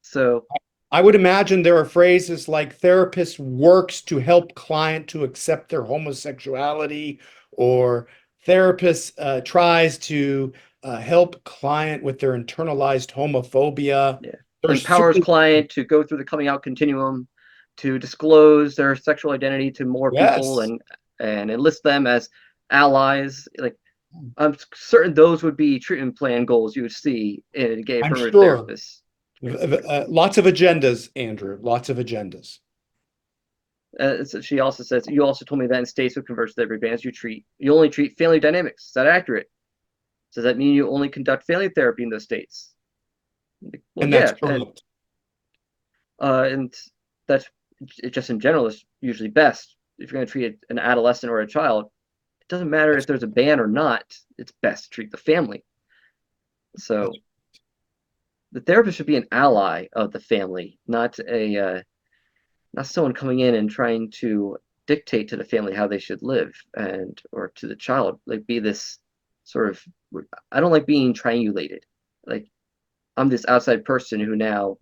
So I would imagine there are phrases like therapist works to help client to accept their homosexuality, or therapist tries to help client with their internalized homophobia. Empowers client to go through the coming out continuum, to disclose their sexual identity to more people and enlist them as allies. Like, I'm certain those would be treatment plan goals you would see in a gay affirmative therapist. Lots of agendas, Andrew. Lots of agendas. So she also says, you also told me that in states with conversion therapy bans, you only treat family dynamics. Is that accurate? Does that mean you only conduct family therapy in those states? Well, and that's correct. And that's just in general is usually best. If you're going to treat an adolescent or a child, doesn't matter if there's a ban or not, it's best to treat the family. So the therapist should be an ally of the family, not someone coming in and trying to dictate to the family how they should live, and or to the child, like be this sort of, I don't like being triangulated. Like, I'm this outside person who now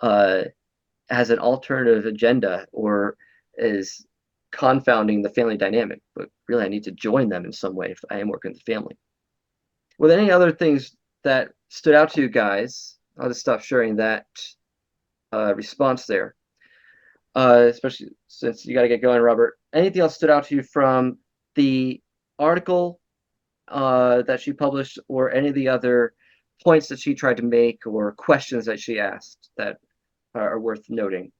has an alternative agenda or is confounding the family dynamic, but really I need to join them in some way if I am working with the family. Were there any other things that stood out to you guys? I'll just stop sharing that response there, especially since you got to get going, Robert. Anything else stood out to you from the article that she published, or any of the other points that she tried to make or questions that she asked that are worth noting?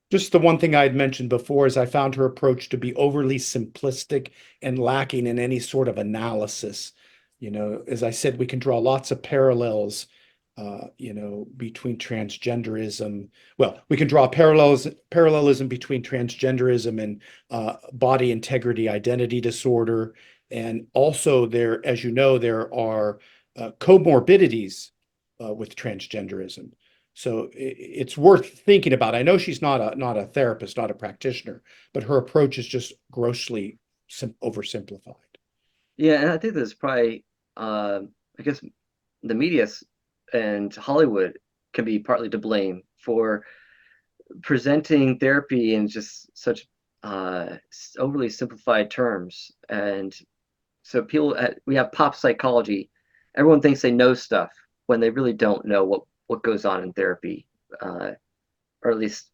Just the one thing I had mentioned before is I found her approach to be overly simplistic and lacking in any sort of analysis. You know, as I said, we can draw lots of parallels, you know, between transgenderism. Well, we can draw parallelism between transgenderism and body integrity identity disorder. And also there, as you know, there are comorbidities with transgenderism. So it's worth thinking about. I know she's not a therapist, not a practitioner, but her approach is just grossly oversimplified. Yeah, and I think there's probably, I guess, the media and Hollywood can be partly to blame for presenting therapy in just such overly simplified terms. And so we have pop psychology. Everyone thinks they know stuff when they really don't know what goes on in therapy, or at least,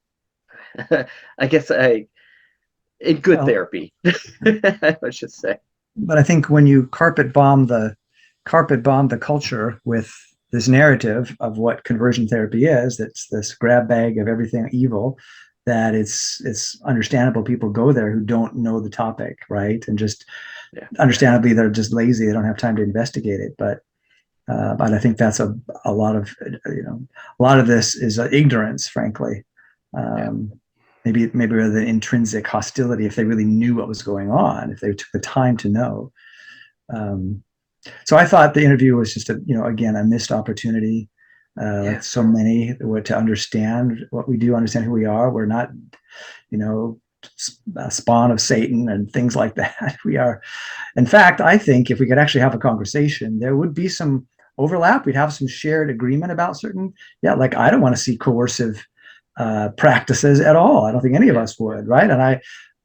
I guess, in good therapy, I should say. But I think when you carpet bomb the culture with this narrative of what conversion therapy is, that's this grab bag of everything evil, that it's understandable people go there who don't know the topic, right? And just understandably, they're just lazy. They don't have time to investigate it. But I think that's a lot of, a lot of this is ignorance, frankly. Maybe the intrinsic hostility, if they really knew what was going on, if they took the time to know. So I thought the interview was just again, a missed opportunity. Like so many, to understand what we do, understand who we are. We're not, a spawn of Satan and things like that. We are, in fact, I think if we could actually have a conversation, there would be some overlap. We'd have some shared agreement about certain, like I don't want to see coercive practices at all. I don't think any of us would, right? And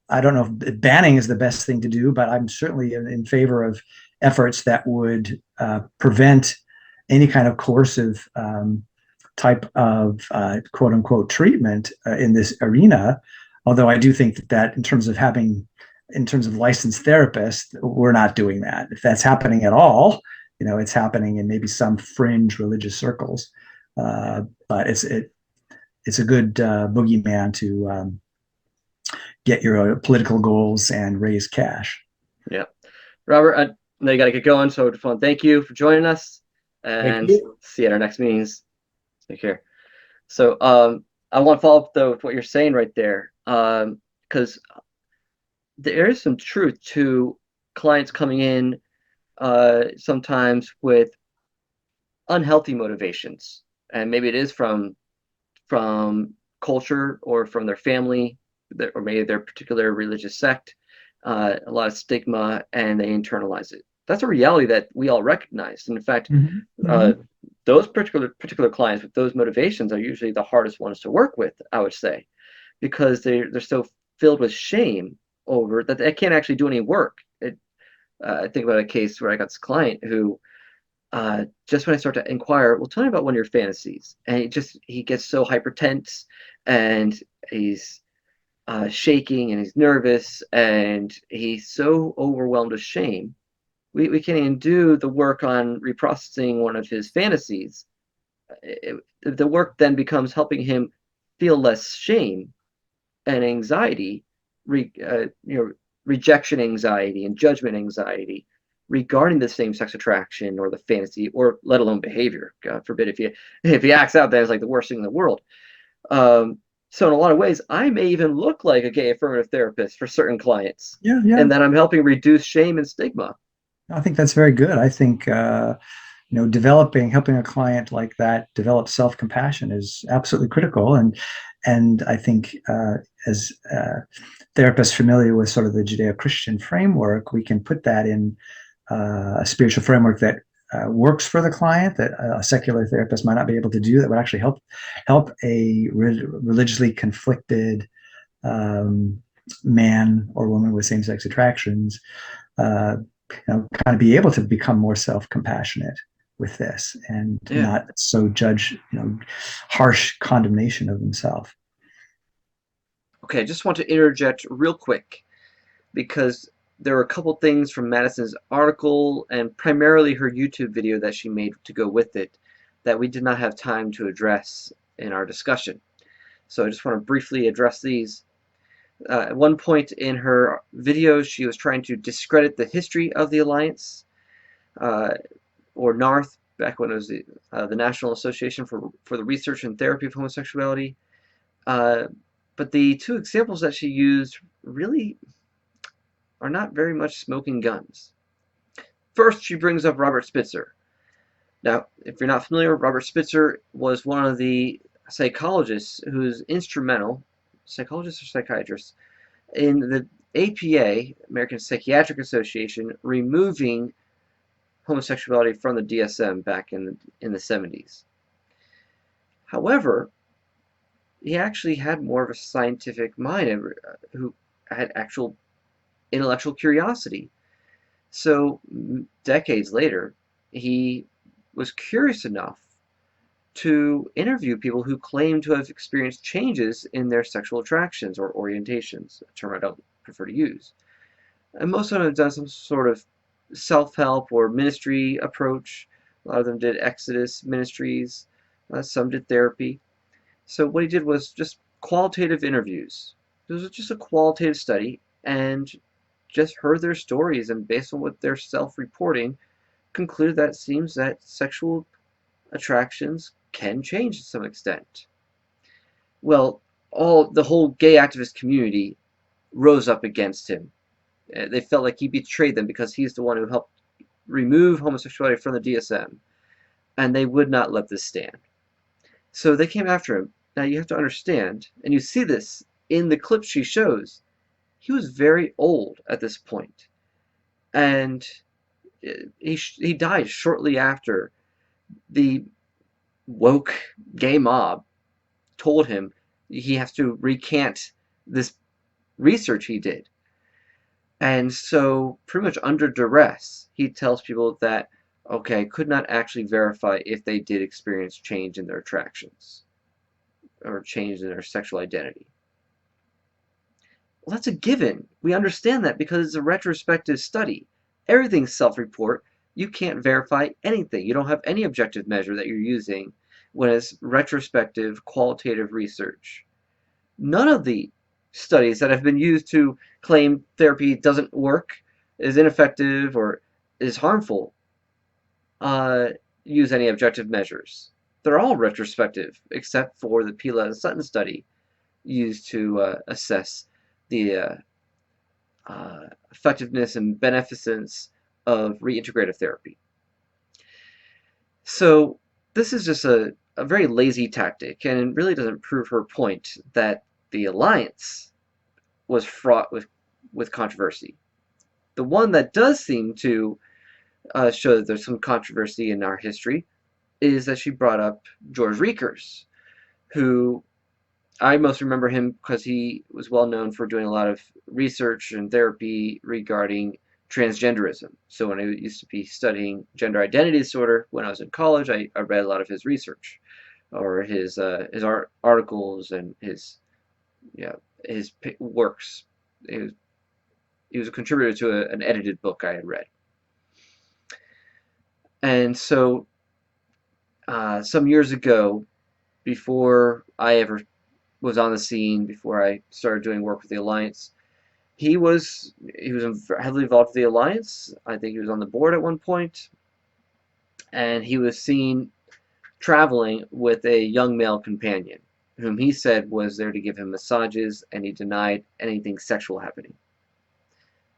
I don't know if banning is the best thing to do, but I'm certainly in favor of efforts that would prevent any kind of coercive type of quote unquote treatment in this arena. Although I do think that in terms of licensed therapists, we're not doing that. If that's happening at all, it's happening in maybe some fringe religious circles. But it's a good boogeyman to get your political goals and raise cash. Yeah. Robert, I know you got to get going, so thank you for joining us, and see you at our next meetings. Take care. So I want to follow up, though, with what you're saying right there, because there is some truth to clients coming in sometimes with unhealthy motivations, and maybe it is from culture or from their family, or maybe their particular religious sect, a lot of stigma, and they internalize it. That's a reality that we all recognize. And in fact, those particular clients with those motivations are usually the hardest ones to work with, I would say, because they're so filled with shame over that they can't actually do any work. I think about a case where I got this client who, just when I start to inquire, well, tell me about one of your fantasies, and he gets so hypertense, and he's shaking, and he's nervous, and he's so overwhelmed with shame. We can't even do the work on reprocessing one of his fantasies. The work then becomes helping him feel less shame and anxiety, rejection anxiety and judgment anxiety regarding the same-sex attraction or the fantasy, or let alone behavior. God forbid if he acts out, that is like the worst thing in the world. So in a lot of ways, I may even look like a gay affirmative therapist for certain clients, Yeah, yeah. and that I'm helping reduce shame and stigma. I think that's very good. I think helping a client like that develop self-compassion is absolutely critical. And I think as therapists familiar with sort of the Judeo-Christian framework, we can put that in a spiritual framework that works for the client, that a secular therapist might not be able to do, that would actually help a religiously conflicted man or woman with same-sex attractions kind of be able to become more self-compassionate with this and Yeah. not so judge, harsh condemnation of themselves. Okay, I just want to interject real quick because there were a couple things from Madison's article and primarily her YouTube video that she made to go with it that we did not have time to address in our discussion. So I just want to briefly address these. At one point in her video, she was trying to discredit the history of the Alliance, or NARTH, back when it was the National Association for the Research and Therapy of Homosexuality. But the two examples that she used really are not very much smoking guns. First, she brings up Robert Spitzer. Now, if you're not familiar, Robert Spitzer was one of the psychologists who's instrumental, psychologist or psychiatrist, in the APA, American Psychiatric Association, removing homosexuality from the DSM back in the 70s. However, he actually had more of a scientific mind who had actual intellectual curiosity. So decades later, he was curious enough to interview people who claimed to have experienced changes in their sexual attractions or orientations, a term I don't prefer to use. And most of them have done some sort of self-help or ministry approach. A lot of them did Exodus ministries. Some did therapy. So what he did was just qualitative interviews. This was just a qualitative study, and just heard their stories, and based on what they're self-reporting, concluded that it seems that sexual attractions can change to some extent. Well, the whole gay activist community rose up against him. They felt like he betrayed them because he's the one who helped remove homosexuality from the DSM, and they would not let this stand. So they came after him. Now you have to understand, and you see this in the clip she shows, he was very old at this point, and he died shortly after the woke gay mob told him he has to recant this research he did. And so, pretty much under duress, he tells people that, okay, could not actually verify if they did experience change in their attractions or change in their sexual identity. Well, that's a given. We understand that because it's a retrospective study. Everything's self-report. You can't verify anything. You don't have any objective measure that you're using when it's retrospective, qualitative research. None of the studies that have been used to claim therapy doesn't work, is ineffective, or is harmful use any objective measures. They're all retrospective, except for the Pila and Sutton study used to assess the effectiveness and beneficence of reintegrative therapy. So this is just a very lazy tactic, and it really doesn't prove her point that the alliance was fraught with controversy. The one that does seem to show that there's some controversy in our history is that she brought up George Rekers, who I most remember him because he was well known for doing a lot of research and therapy regarding transgenderism. So when I used to be studying gender identity disorder when I was in college, I read a lot of his research or his articles and his works. He was a contributor to an edited book I had read. And so some years ago, before I ever was on the scene, before I started doing work with the Alliance, he was heavily involved with the Alliance. I think he was on the board at one point, and he was seen traveling with a young male companion. whom he said was there to give him massages, and he denied anything sexual happening.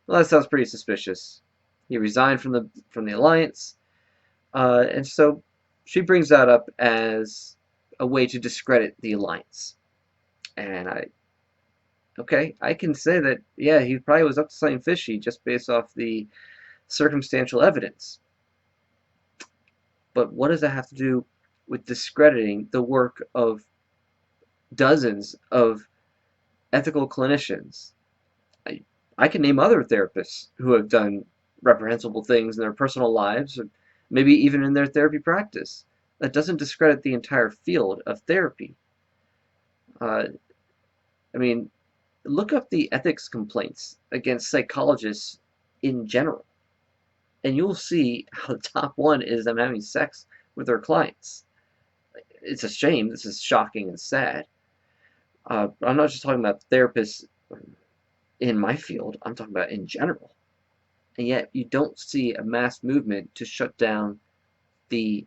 Well, that sounds pretty suspicious. He resigned from the alliance, and so she brings that up as a way to discredit the alliance. And I can say that, yeah, he probably was up to something fishy just based off the circumstantial evidence. But what does that have to do with discrediting the work of dozens of ethical clinicians? I can name other therapists who have done reprehensible things in their personal lives, or maybe even in their therapy practice. That doesn't discredit the entire field of therapy. I mean, look up the ethics complaints against psychologists in general, and you'll see how the top one is them having sex with their clients. It's a shame. This is shocking and sad. I'm not just talking about therapists in my field. I'm talking about in general. And yet you don't see a mass movement to shut down the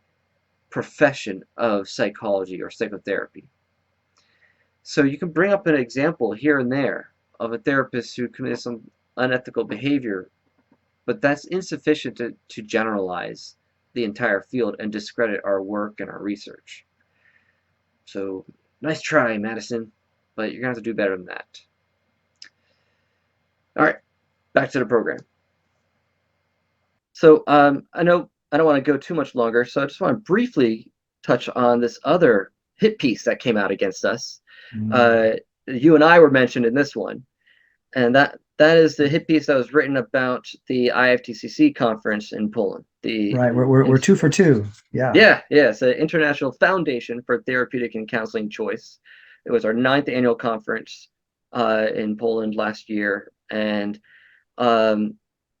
profession of psychology or psychotherapy. So you can bring up an example here and there of a therapist who committed some unethical behavior, but that's insufficient to generalize the entire field and discredit our work and our research. So nice try, Madison, but you're going to have to do better than that. All right, back to the program. So I know I don't want to go too much longer, so I just want to briefly touch on this other hit piece that came out against us. You and I were mentioned in this one, and that is the hit piece that was written about the IFTCC conference in Poland. Right, we're 2 for 2. Yeah. It's the International Foundation for Therapeutic and Counseling Choice. It was our 9th annual conference in Poland last year, and when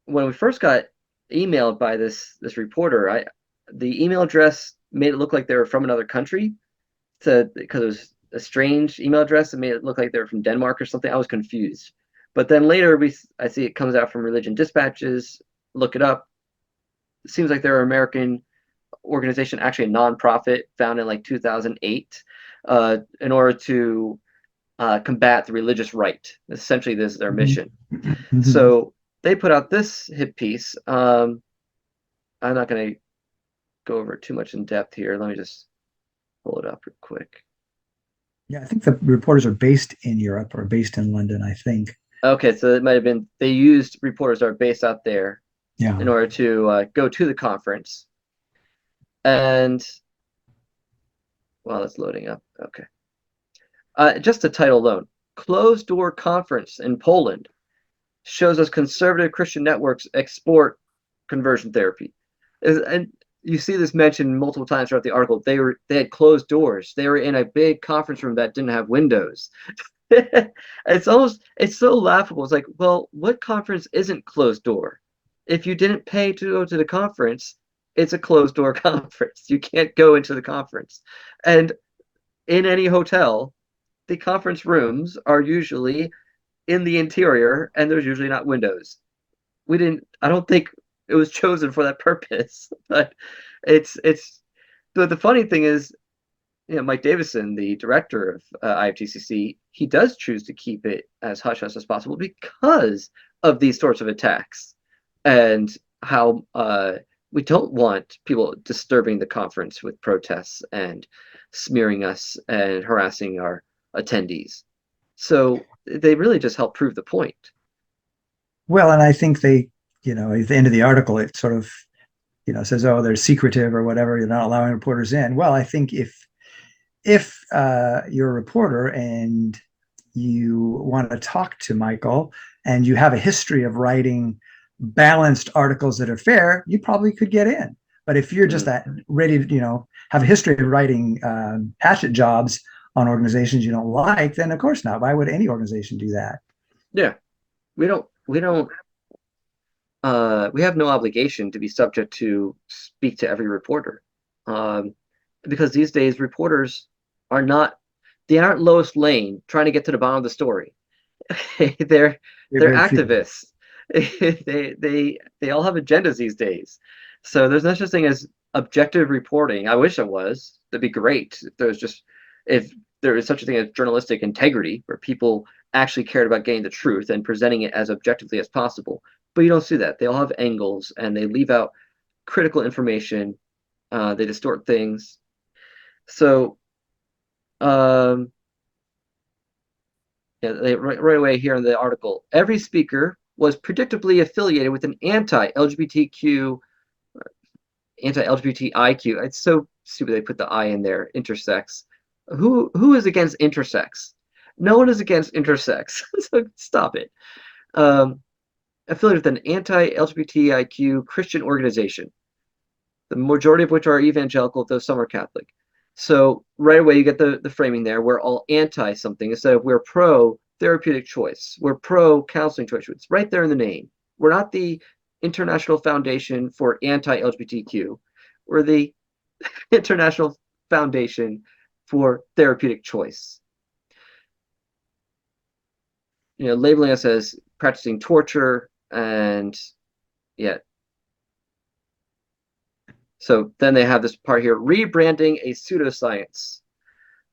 we first got emailed by this reporter, the email address made it look like they were from another country, because it was a strange email address that made it look like they were from Denmark or something. I was confused. But then later I see it comes out from Religion Dispatches. Look it up. It seems like they're an American organization, actually a nonprofit founded in like 2008, in order to combat the religious right. Essentially, this is their mission. So they put out this hit piece. I'm not going to go over it too much in depth here. Let me just pull it up real quick. Yeah, I think the reporters are based in Europe or based in London, I think. Okay, so it might have been they used reporters that are based out there in order to go to the conference. And well, it's loading up. Okay. Just the title alone, Closed Door Conference in Poland shows us conservative Christian networks export conversion therapy. And you see this mentioned multiple times throughout the article. They had closed doors. They were in a big conference room that didn't have windows. It's so laughable. It's like, well, what conference isn't closed door? If you didn't pay to go to the conference, it's a closed door conference. You can't go into the conference. And in any hotel, the conference rooms are usually in the interior, and there's usually not windows. I don't think it was chosen for that purpose. But but the funny thing is, Mike Davison, the director of IFTCC, he does choose to keep it as hush-hush as possible because of these sorts of attacks and how we don't want people disturbing the conference with protests and smearing us and harassing our attendees. So they really just help prove the point. Well, and I think they, at the end of the article, it sort of, says, oh, they're secretive or whatever. You're not allowing reporters in. Well, I think if you're a reporter and you want to talk to Michael and you have a history of writing balanced articles that are fair, you probably could get in. But if you're just that ready to, have a history of writing hatchet jobs on organizations you don't like, then of course not. Why would any organization do that? Yeah, we have no obligation to be subject to speak to every reporter, because these days reporters aren't Lois Lane trying to get to the bottom of the story. they're activists. They all have agendas these days. So there's no such thing as objective reporting. I wish it was. That'd be great. If there is such a thing as journalistic integrity, where people actually cared about getting the truth and presenting it as objectively as possible. But you don't see that. They all have angles, and they leave out critical information. They distort things. So, yeah, right away here in the article, every speaker was predictably affiliated with an anti-LGBTIQ. It's so stupid they put the I in there. Intersex. Who is against intersex? No one is against intersex. So stop it. Affiliated with an anti-LGBTIQ Christian organization, the majority of which are evangelical, though some are Catholic. So right away you get the framing there. We're all anti something instead of we're pro therapeutic choice. We're pro counseling choice. It's right there in the name. We're not the International Foundation for Anti-LGBTQ. We're the International Foundation for Therapeutic Choice. Labeling us as practicing torture, and yeah. So then they have this part here, rebranding a pseudoscience.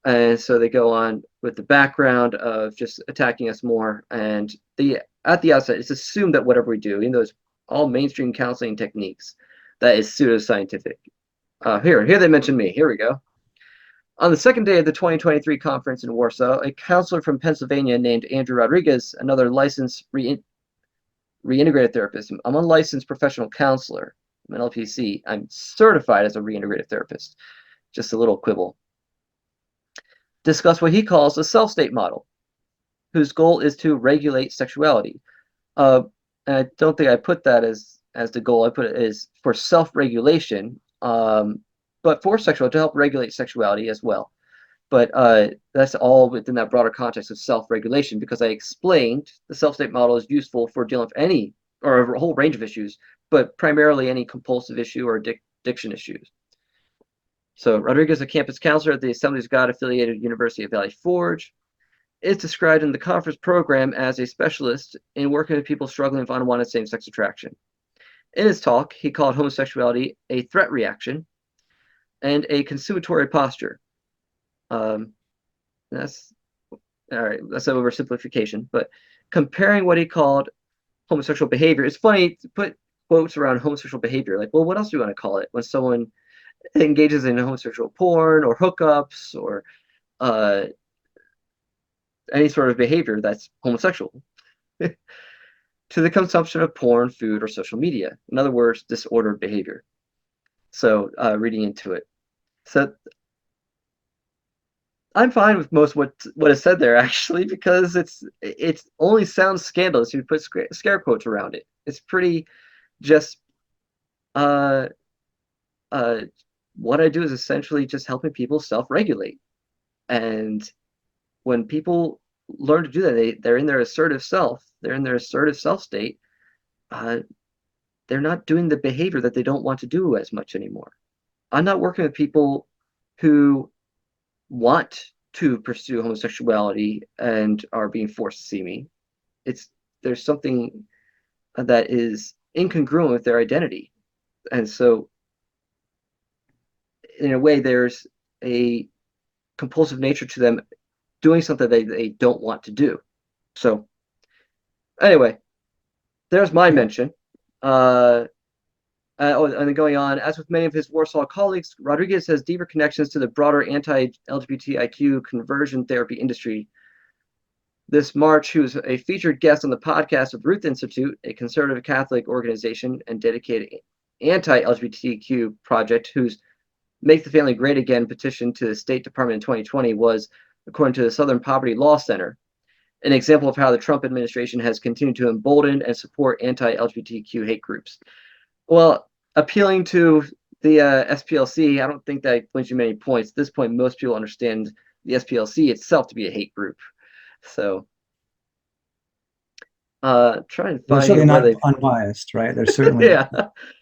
And so they go on with the background of just attacking us more. And at the outset, it's assumed that whatever we do, even though it's all mainstream counseling techniques, that is pseudoscientific. Here they mention me. Here we go. On the second day of the 2023 conference in Warsaw, a counselor from Pennsylvania named Andrew Rodriguez, another licensed reintegrated therapist. I'm a licensed professional counselor. I'm an LPC. I'm certified as a reintegrated therapist. Just a little quibble. Discuss what he calls a self-state model, whose goal is to regulate sexuality. And I don't think I put that as the goal. I put it as for self-regulation, but for sexuality, to help regulate sexuality as well. But that's all within that broader context of self-regulation, because I explained the self-state model is useful for dealing with any or a whole range of issues, but primarily any compulsive issue or addiction issues. So Rodriguez, a campus counselor at the Assemblies of God affiliated University of Valley Forge, is described in the conference program as a specialist in working with people struggling with unwanted same-sex attraction. In his talk, he called homosexuality a threat reaction and a consummatory posture. That's all right. That's an oversimplification, but comparing what he called homosexual behavior, it's funny to put quotes around homosexual behavior. Like, well, what else do you want to call it when someone engages in homosexual porn or hookups or any sort of behavior that's homosexual? To the consumption of porn, food, or social media. In other words, disordered behavior. So reading into it. So I'm fine with most what is said there, actually, because it only sounds scandalous if you put scare quotes around it. It's pretty just what I do is essentially just helping people self-regulate. And when people learn to do that, they're in their assertive self, they're in their assertive self state, they're not doing the behavior that they don't want to do as much anymore. I'm not working with people who want to pursue homosexuality and are being forced to see me. There's something that is incongruent with their identity. And so in a way, there's a compulsive nature to them doing something they don't want to do. So anyway, there's my mention. And then going on, as with many of his Warsaw colleagues, Rodriguez has deeper connections to the broader anti-LGBTIQ conversion therapy industry. This March, he was a featured guest on the podcast of Ruth Institute, a conservative Catholic organization and dedicated anti-LGBTQ project whose Make the Family Great Again petition to the State Department in 2020 was, according to the Southern Poverty Law Center, an example of how the Trump administration has continued to embolden and support anti-LGBTQ hate groups. Well, appealing to the SPLC, I don't think that wins you many points. At this point, most people understand the SPLC itself to be a hate group. So, trying to They're find certainly where not they unbiased, right? They're certainly yeah.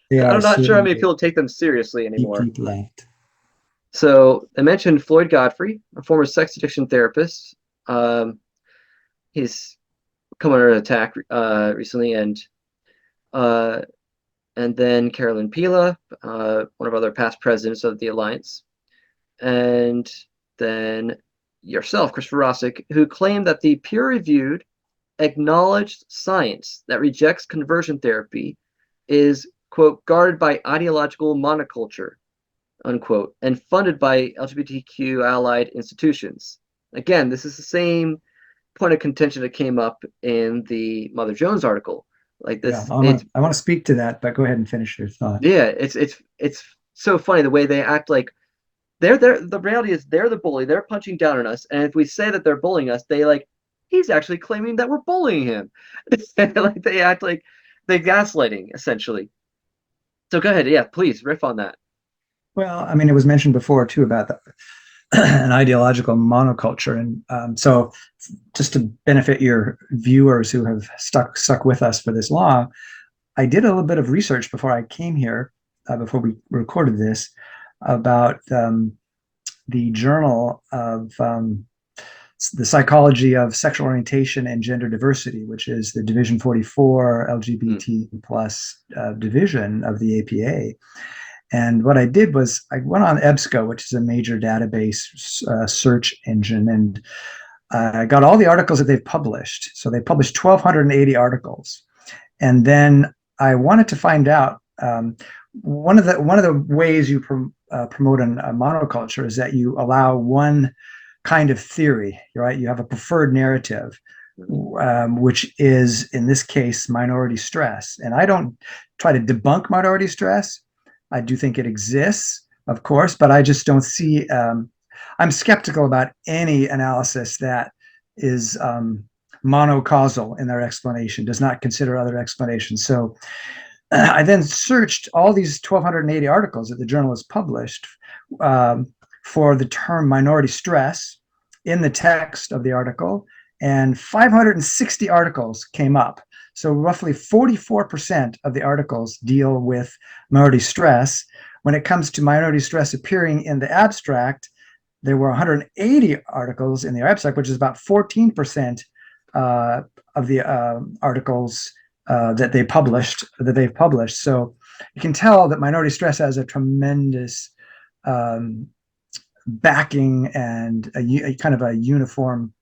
they are I'm not sure how many certainly people take them seriously anymore. deep left. So I mentioned Floyd Godfrey, a former sex addiction therapist. He's come under attack recently, and then Carolyn Pila, one of other past presidents of the Alliance, and then yourself, Christopher Rosik, who claimed that the peer-reviewed, acknowledged science that rejects conversion therapy is, quote, guarded by ideological monoculture, unquote, and funded by LGBTQ allied institutions. Again, this is the same point of contention that came up in the Mother Jones article. Like this, Yeah, I want to speak to that, but go ahead and finish your thought. yeah, it's so funny the way they act like they're the reality is they're the bully, they're punching down on us, and if we say that they're bullying us, they like he's actually claiming that we're bullying him. Like they act like they're gaslighting essentially. So go ahead, yeah, please riff on that. Well, I mean, it was mentioned before too about an ideological monoculture, and so just to benefit your viewers who have stuck with us for this long, I did a little bit of research before I came here, before we recorded this, about the Journal of the Psychology of Sexual Orientation and Gender Diversity, which is the Division 44 LGBT plus division of the APA. And what I did was I went on EBSCO, which is a major database search engine, and I got all the articles that they've published. So they published 1,280 articles. And then I wanted to find out, one of the ways you promote a monoculture is that you allow one kind of theory, right? You have a preferred narrative, which is, in this case, minority stress. And I don't try to debunk minority stress. I do think it exists, of course, but I just don't see, I'm skeptical about any analysis that is monocausal in their explanation, does not consider other explanations. So I then searched all these 1,280 articles that the journal has published for the term minority stress in the text of the article, and 560 articles came up. So roughly 44% of the articles deal with minority stress. When it comes to minority stress appearing in the abstract, there were 180 articles in the abstract, which is about 14% of the articles that they've published. So you can tell that minority stress has a tremendous backing and a kind of a uniform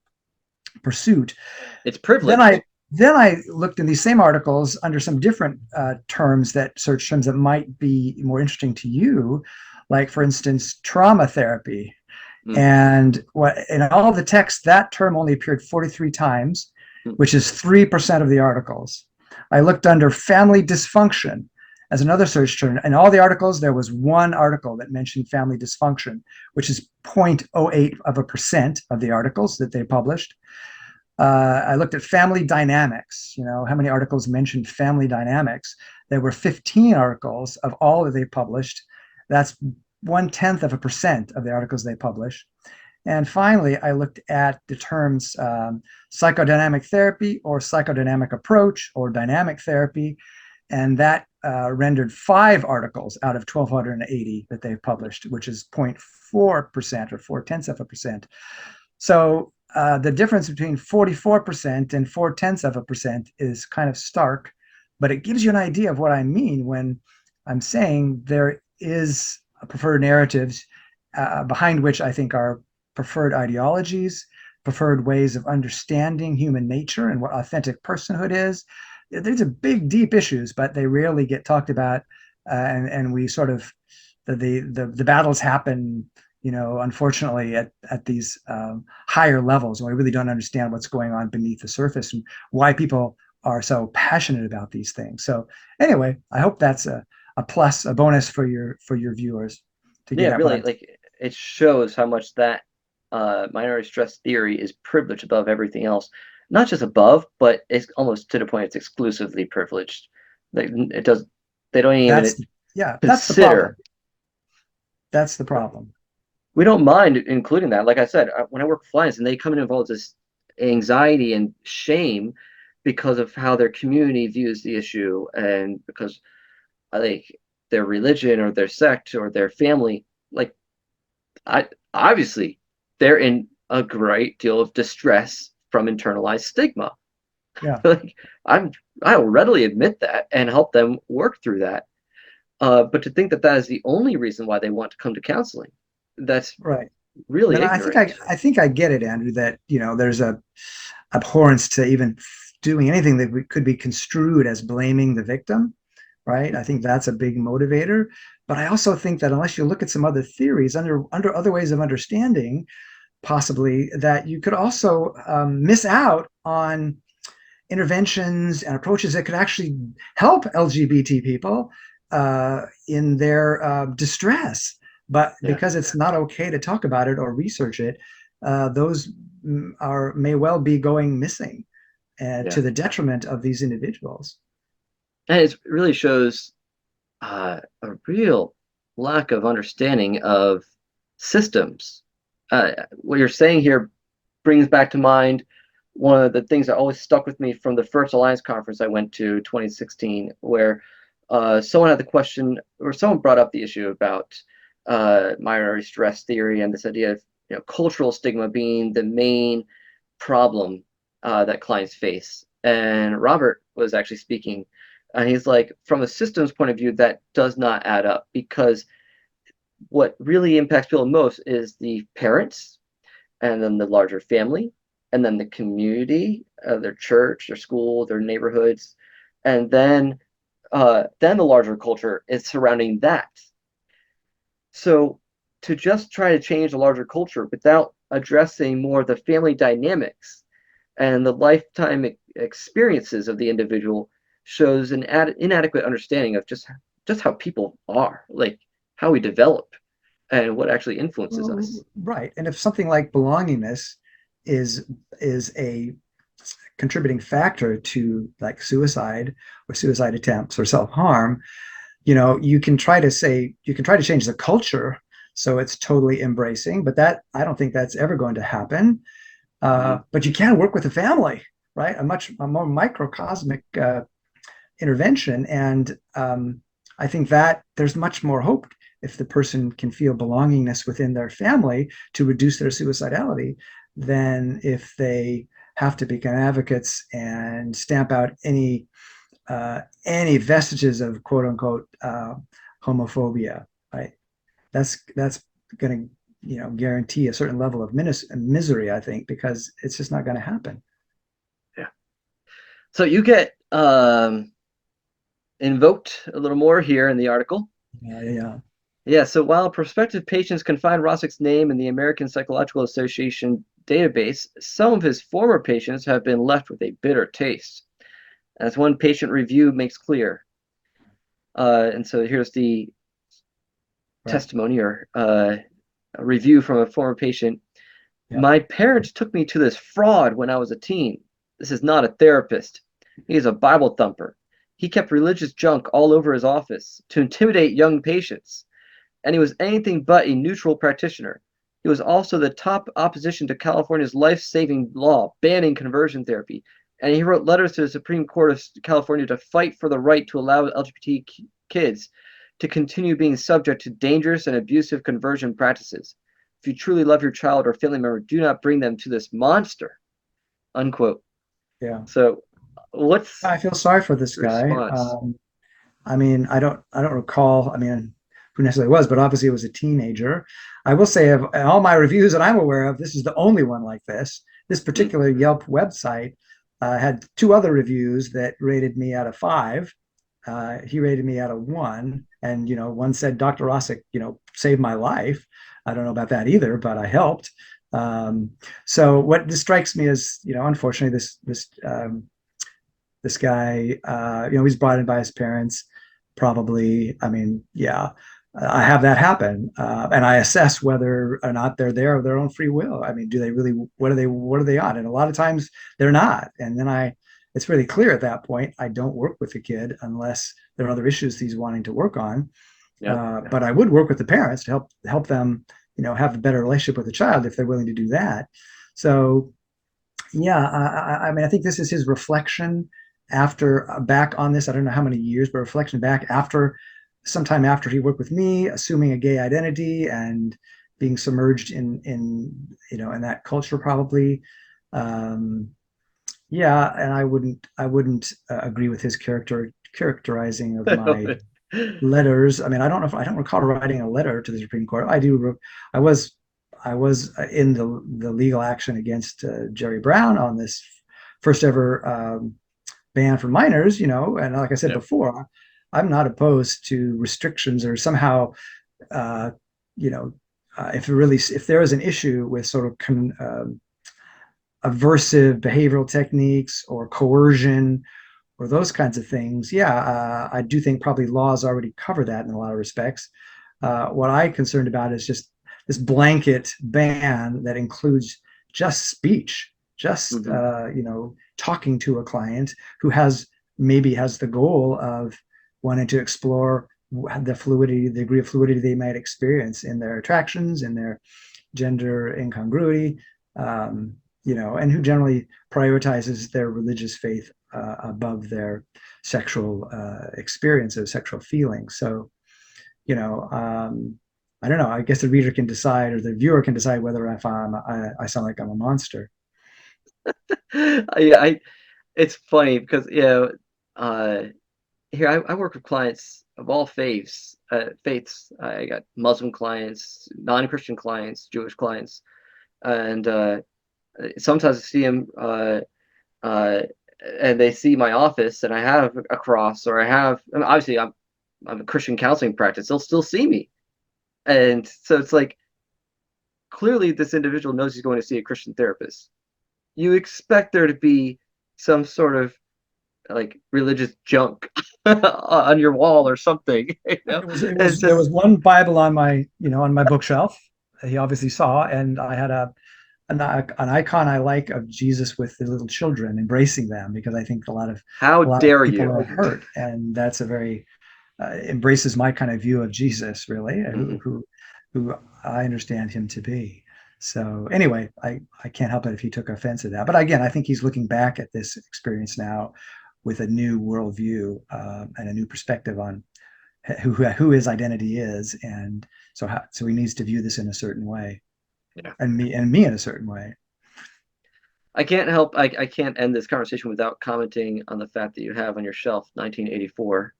pursuit. It's privilege. Then I looked in these same articles under some different search terms that might be more interesting to you, like, for instance, trauma therapy. And in all the text, that term only appeared 43 times, which is 3% of the articles. I looked under family dysfunction as another search term. In all the articles, there was one article that mentioned family dysfunction, which is 0.08% of the articles that they published. I looked at family dynamics, how many articles mentioned family dynamics. There were 15 articles of all that they published. That's 0.1% of the articles they published. And finally, I looked at the terms psychodynamic therapy or psychodynamic approach or dynamic therapy, and that rendered 5 articles out of 1,280 that they've published, which is 0.4% or 0.4%. So the difference between 44% and 0.4% is kind of stark, but it gives you an idea of what I mean when I'm saying there is a preferred narratives behind which I think are preferred ideologies, preferred ways of understanding human nature and what authentic personhood is. These are big, deep issues, but they rarely get talked about, and we sort of the battles happen, unfortunately, at these higher levels, and we really don't understand what's going on beneath the surface and why people are so passionate about these things. So anyway, I hope that's a plus, a bonus for your viewers to get. Yeah, really, like it shows how much that minority stress theory is privileged above everything else. Not just above, but it's almost to the point it's exclusively privileged. Like it does, they don't even that's the consider. problem. That's the problem. We don't mind including that. Like I said, when I work with clients and they come in involved with this anxiety and shame because of how their community views the issue and because like their religion or their sect or their family, like obviously they're in a great deal of distress from internalized stigma. Yeah. Like I'll readily admit that and help them work through that. But to think that is the only reason why they want to come to counseling, that's right. really No, ignorant. I think I get it, Andrew, that, there's a abhorrence to even doing anything that could be construed as blaming the victim, right? I think that's a big motivator. But I also think that unless you look at some other theories under other ways of understanding, possibly, that you could also miss out on interventions and approaches that could actually help LGBT people in their distress. But Yeah, because it's not okay to talk about it or research it, those may well be going missing yeah. to the detriment of these individuals. And it really shows a real lack of understanding of systems. What you're saying here brings back to mind one of the things that always stuck with me from the first Alliance conference I went to 2016, where someone had the question, or someone brought up the issue about minority stress theory and this idea of cultural stigma being the main problem that clients face. And Robert was actually speaking, and he's like, from a systems point of view, that does not add up, because what really impacts people most is the parents, and then the larger family, and then the community, their church, their school, their neighborhoods, and then the larger culture is surrounding that. So to just try to change the larger culture without addressing more of the family dynamics and the lifetime experiences of the individual shows an inadequate understanding of just how people are, like how we develop and what actually influences Well, us. right. And if something like belongingness is a contributing factor to like suicide or suicide attempts or self-harm, you can try to change the culture so it's totally embracing, but that I don't think that's ever going to happen. Mm-hmm. But you can work with the family, right? A more microcosmic intervention, and I think that there's much more hope if the person can feel belongingness within their family to reduce their suicidality than if they have to become advocates and stamp out any vestiges of quote unquote homophobia, right? That's going to guarantee a certain level of misery, I think, because it's just not going to happen. Yeah. So you get invoked a little more here in the article. Yeah. Yeah, so while prospective patients can find Rosik's name in the American Psychological Association database, some of his former patients have been left with a bitter taste, as one patient review makes clear. And so here's the testimony or a review from a former patient. Yep. My parents took me to this fraud when I was a teen. This is not a therapist. He is a Bible thumper. He kept religious junk all over his office to intimidate young patients, and he was anything but a neutral practitioner. He was also the top opposition to California's life-saving law banning conversion therapy, and he wrote letters to the Supreme Court of California to fight for the right to allow LGBT kids to continue being subject to dangerous and abusive conversion practices. If you truly love your child or family member, do not bring them to this monster. Unquote. Yeah. So what's I feel sorry for this your guy. response? I mean, I don't recall. I mean, who necessarily was, but obviously it was a teenager. I will say, of all my reviews that I'm aware of, this is the only one like this. This particular Yelp website had two other reviews that rated me out of 5. He rated me out of 1, and one said Dr. Rosik, saved my life. I don't know about that either, but I helped. So what this strikes me as, unfortunately, this guy, he's brought in by his parents, probably. I mean, yeah, I have that happen, and I assess whether or not they're there of their own free will. I mean, do they really? What are they on? And a lot of times they're not. And then it's really clear at that point I don't work with the kid unless there are other issues he's wanting to work on. But I would work with the parents to help them, have a better relationship with the child if they're willing to do that. So yeah, I mean, I think this is his reflection back on this. I don't know how many years, but reflection back sometime after he worked with me, assuming a gay identity and being submerged in that culture, probably. Yeah, and I wouldn't agree with his characterizing of my letters. I mean, I don't know if I don't recall writing a letter to the Supreme Court. I do. I was I was in the legal action against Jerry Brown on this first ever ban for minors, and like I said before, I'm not opposed to restrictions or somehow, you know, if there is an issue with sort of aversive behavioral techniques or coercion or those kinds of things, I do think probably laws already cover that in a lot of respects. What I'm concerned about is just this blanket ban that includes just speech, just talking to a client who maybe has the goal of wanting to explore the fluidity, the degree of fluidity they might experience in their attractions, in their gender incongruity, and who generally prioritizes their religious faith above their sexual experiences, sexual feelings. So, I don't know. I guess the reader can decide, or the viewer can decide whether if I sound like I'm a monster. Yeah, it's funny because here I work with clients of all faiths. I got Muslim clients, non-Christian clients, Jewish clients, and sometimes I see them, and they see my office, and I have a cross, or obviously I'm a Christian counseling practice. They'll still see me, and so it's like clearly this individual knows he's going to see a Christian therapist. You expect there to be some sort of like religious junk on your wall or something. There was one Bible on my bookshelf. He obviously saw, and I had an icon I like of Jesus with the little children, embracing them, because I think a lot of people are hurt, and that's a very embraces my kind of view of Jesus, really, who I understand him to be. So anyway, I can't help it if he took offense at that. But again, I think he's looking back at this experience now with a new worldview and a new perspective on who his identity is, and so he needs to view this in a certain way, and me in a certain way. I can't end this conversation without commenting on the fact that you have on your shelf 1984,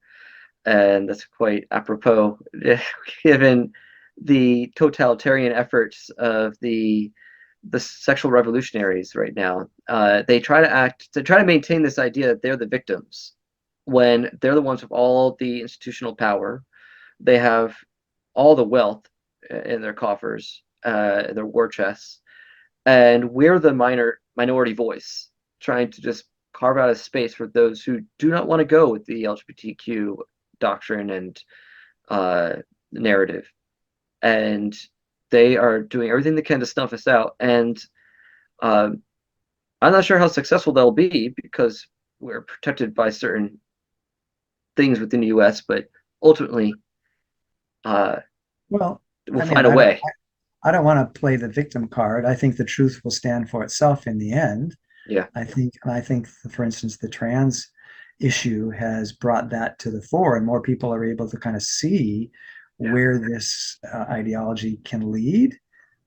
and that's quite apropos given the totalitarian efforts of the sexual revolutionaries right now. They try to maintain this idea that they're the victims when they're the ones with all the institutional power. They have all the wealth in their coffers, their war chests, and we're the minority voice trying to just carve out a space for those who do not want to go with the LGBTQ doctrine and narrative. And they are doing everything they can to snuff us out. And I'm not sure how successful they'll be, because we're protected by certain things within the U.S., but ultimately, we'll find a way. I don't want to play the victim card. I think the truth will stand for itself in the end. Yeah. I think, for instance, the trans issue has brought that to the fore, and more people are able to kind of see where this ideology can lead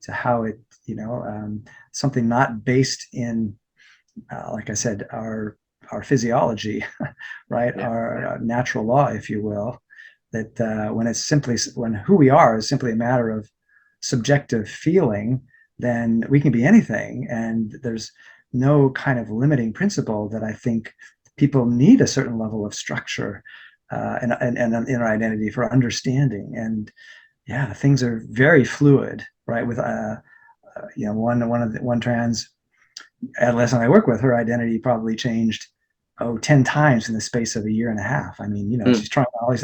to, how it, something not based in, like I said, our physiology, right? Our natural law, if you will, that when who we are is simply a matter of subjective feeling, then we can be anything. And there's no kind of limiting principle that I think people need a certain level of structure and inner identity for understanding. And things are very fluid, right? With one trans adolescent I work with, her identity probably changed 10 times in the space of a year and a half. I mean, she's trying to always,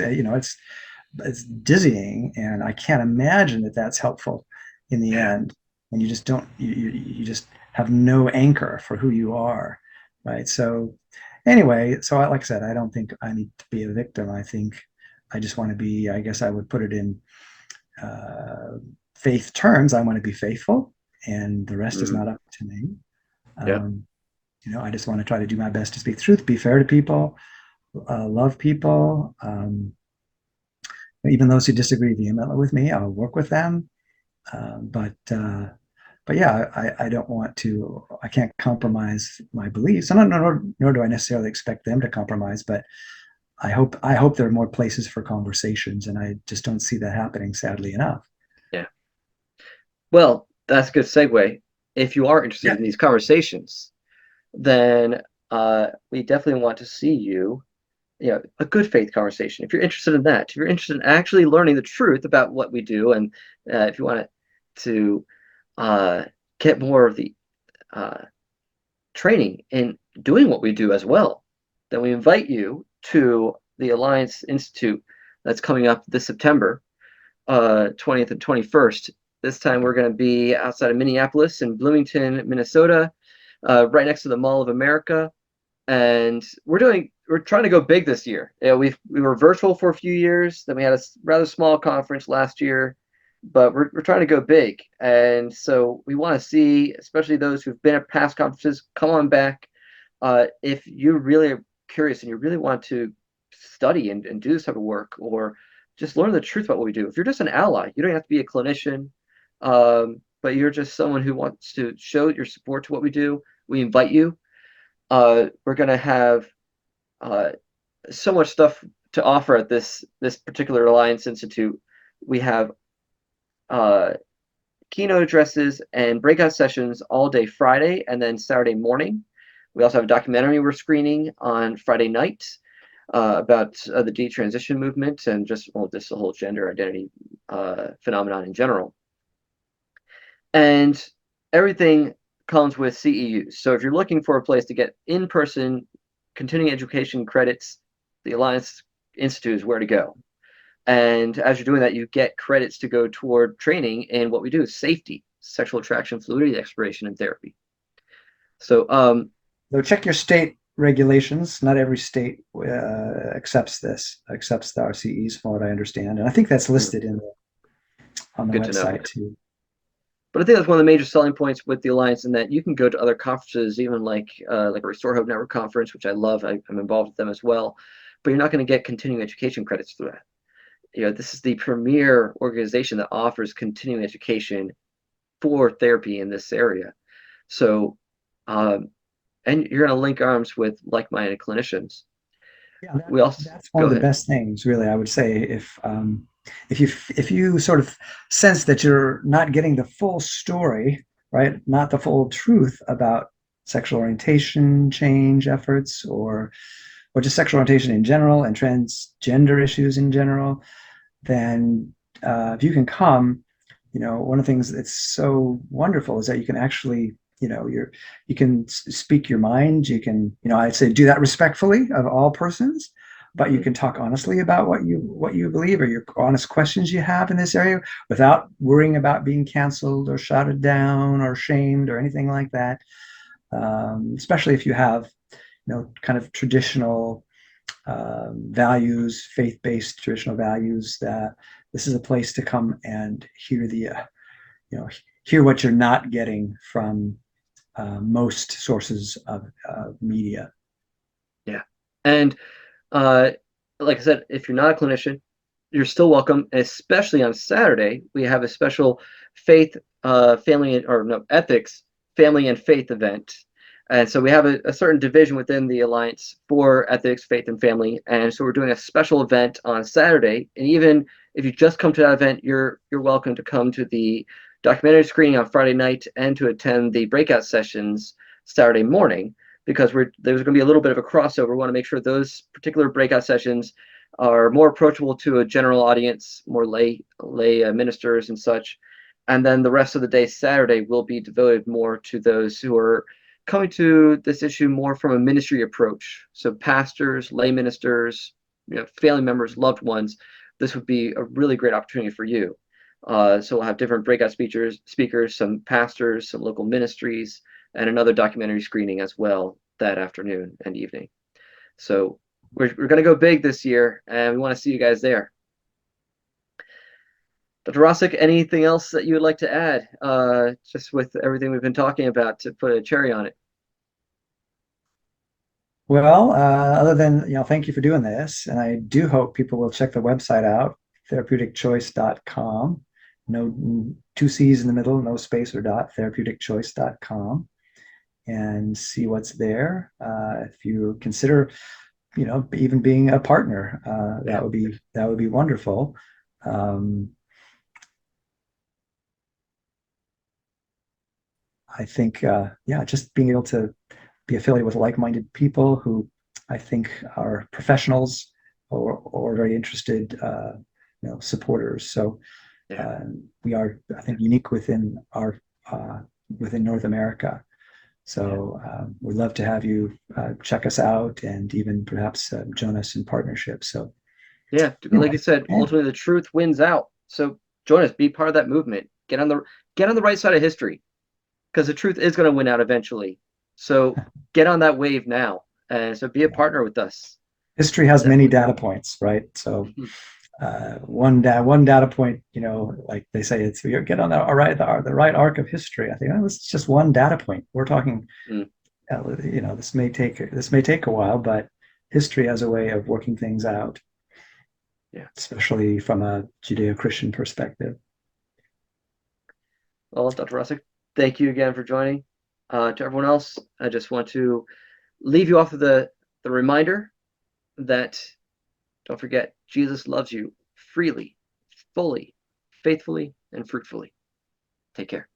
it's dizzying, and I can't imagine that that's helpful in the end. And you just don't, you just have no anchor for who you are, right? So anyway, like I said, I don't think I need to be a victim. I think I just want to be, I guess I would put it in faith terms. I want to be faithful, and the rest is not up to me. I just want to try to do my best to speak truth, be fair to people, love people. Even those who disagree vehemently with me, I'll work with them. But I don't want to. I can't compromise my beliefs, and nor do I necessarily expect them to compromise. But I hope there are more places for conversations, and I just don't see that happening, sadly enough. Yeah. Well, that's a good segue. If you are interested in these conversations, then we definitely want to see you, a good faith conversation. If you're interested in that, if you're interested in actually learning the truth about what we do, and if you want to get more of the training in doing what we do as well, then we invite you to the Alliance Institute that's coming up this September 20th and 21st. This time we're going to be outside of Minneapolis in Bloomington, Minnesota, right next to the Mall of America. And we're trying to go big this year. We were virtual for a few years, then we had a rather small conference last year, but we're trying to go big. And so we want to see, especially those who've been at past conferences, come on back. If you really are curious and you really want to study and do this type of work, or just learn the truth about what we do. If you're just an ally, you don't have to be a clinician, but you're just someone who wants to show your support to what we do, we invite you. We're going to have so much stuff to offer at this particular Alliance Institute. We have keynote addresses and breakout sessions all day Friday and then Saturday morning. We also have a documentary we're screening on Friday night about the detransition movement and just the whole gender identity phenomenon in general. And everything comes with CEUs. So if you're looking for a place to get in-person continuing education credits, the Alliance Institute is where to go. And as you're doing that, you get credits to go toward training in what we do: safety, sexual attraction, fluidity exploration, and therapy. So check your state regulations. Not every state accepts our CEs, from what I understand, and I think that's listed on the website too. But I think that's one of the major selling points with the Alliance, in that you can go to other conferences, even like a Restore Hope Network conference, which I love. I'm involved with them as well. But you're not going to get continuing education credits through that. This is the premier organization that offers continuing education for therapy in this area. So, and you're going to link arms with like-minded clinicians. Yeah, that's one of the best things, really, I would say. If you sort of sense that you're not getting the full story, right, not the full truth about sexual orientation change efforts, or just sexual orientation in general and transgender issues in general, then if you can come, one of the things that's so wonderful is that you can actually, you can speak your mind. You can, I'd say do that respectfully of all persons, but you can talk honestly about what you believe, or your honest questions you have in this area, without worrying about being canceled or shouted down or shamed or anything like that. Especially if you have, kind of traditional values, faith-based traditional values, that this is a place to come and hear hear what you're not getting from most sources of media. Yeah. And like I said, if you're not a clinician, you're still welcome, especially on Saturday. We have a special faith, ethics, family and faith event. And so we have a certain division within the Alliance for ethics, faith, and family. And so we're doing a special event on Saturday. And even if you just come to that event, you're welcome to come to the documentary screening on Friday night and to attend the breakout sessions Saturday morning, because there's going to be a little bit of a crossover. We want to make sure those particular breakout sessions are more approachable to a general audience, more lay ministers and such. And then the rest of the day, Saturday, will be devoted more to those who are coming to this issue more from a ministry approach. So pastors, lay ministers, family members, loved ones. This would be a really great opportunity for you. So we'll have different breakout speakers, some pastors, some local ministries, and another documentary screening as well that afternoon and evening. So we're going to go big this year, and we want to see you guys there. Dr. Rosik, anything else that you would like to add, just with everything we've been talking about, to put a cherry on it? Well, other than, thank you for doing this. And I do hope people will check the website out, therapeuticchoice.com. No, 2 C's in the middle, no space or dot, therapeuticchoice.com, and see what's there. If you consider, even being a partner, that would be wonderful. I think, just being able to be affiliated with like-minded people who I think are professionals or very interested, supporters. So we are, I think, unique within within North America. So we'd love to have you check us out and even perhaps join us in partnership. So yeah, like you said, ultimately the truth wins out. So join us, be part of that movement. Get on the right side of history, because the truth is going to win out eventually. So get on that wave now, and so be a partner with us. History has many data points, right? So one data point, like they say, it's you get on the right arc of history. I think this is just one data point. We're talking, this may take a while, but history has a way of working things out. Yeah, especially from a Judeo-Christian perspective. Well, Dr. Rosik, thank you again for joining. To everyone else, I just want to leave you off with the reminder that don't forget, Jesus loves you freely, fully, faithfully, and fruitfully. Take care.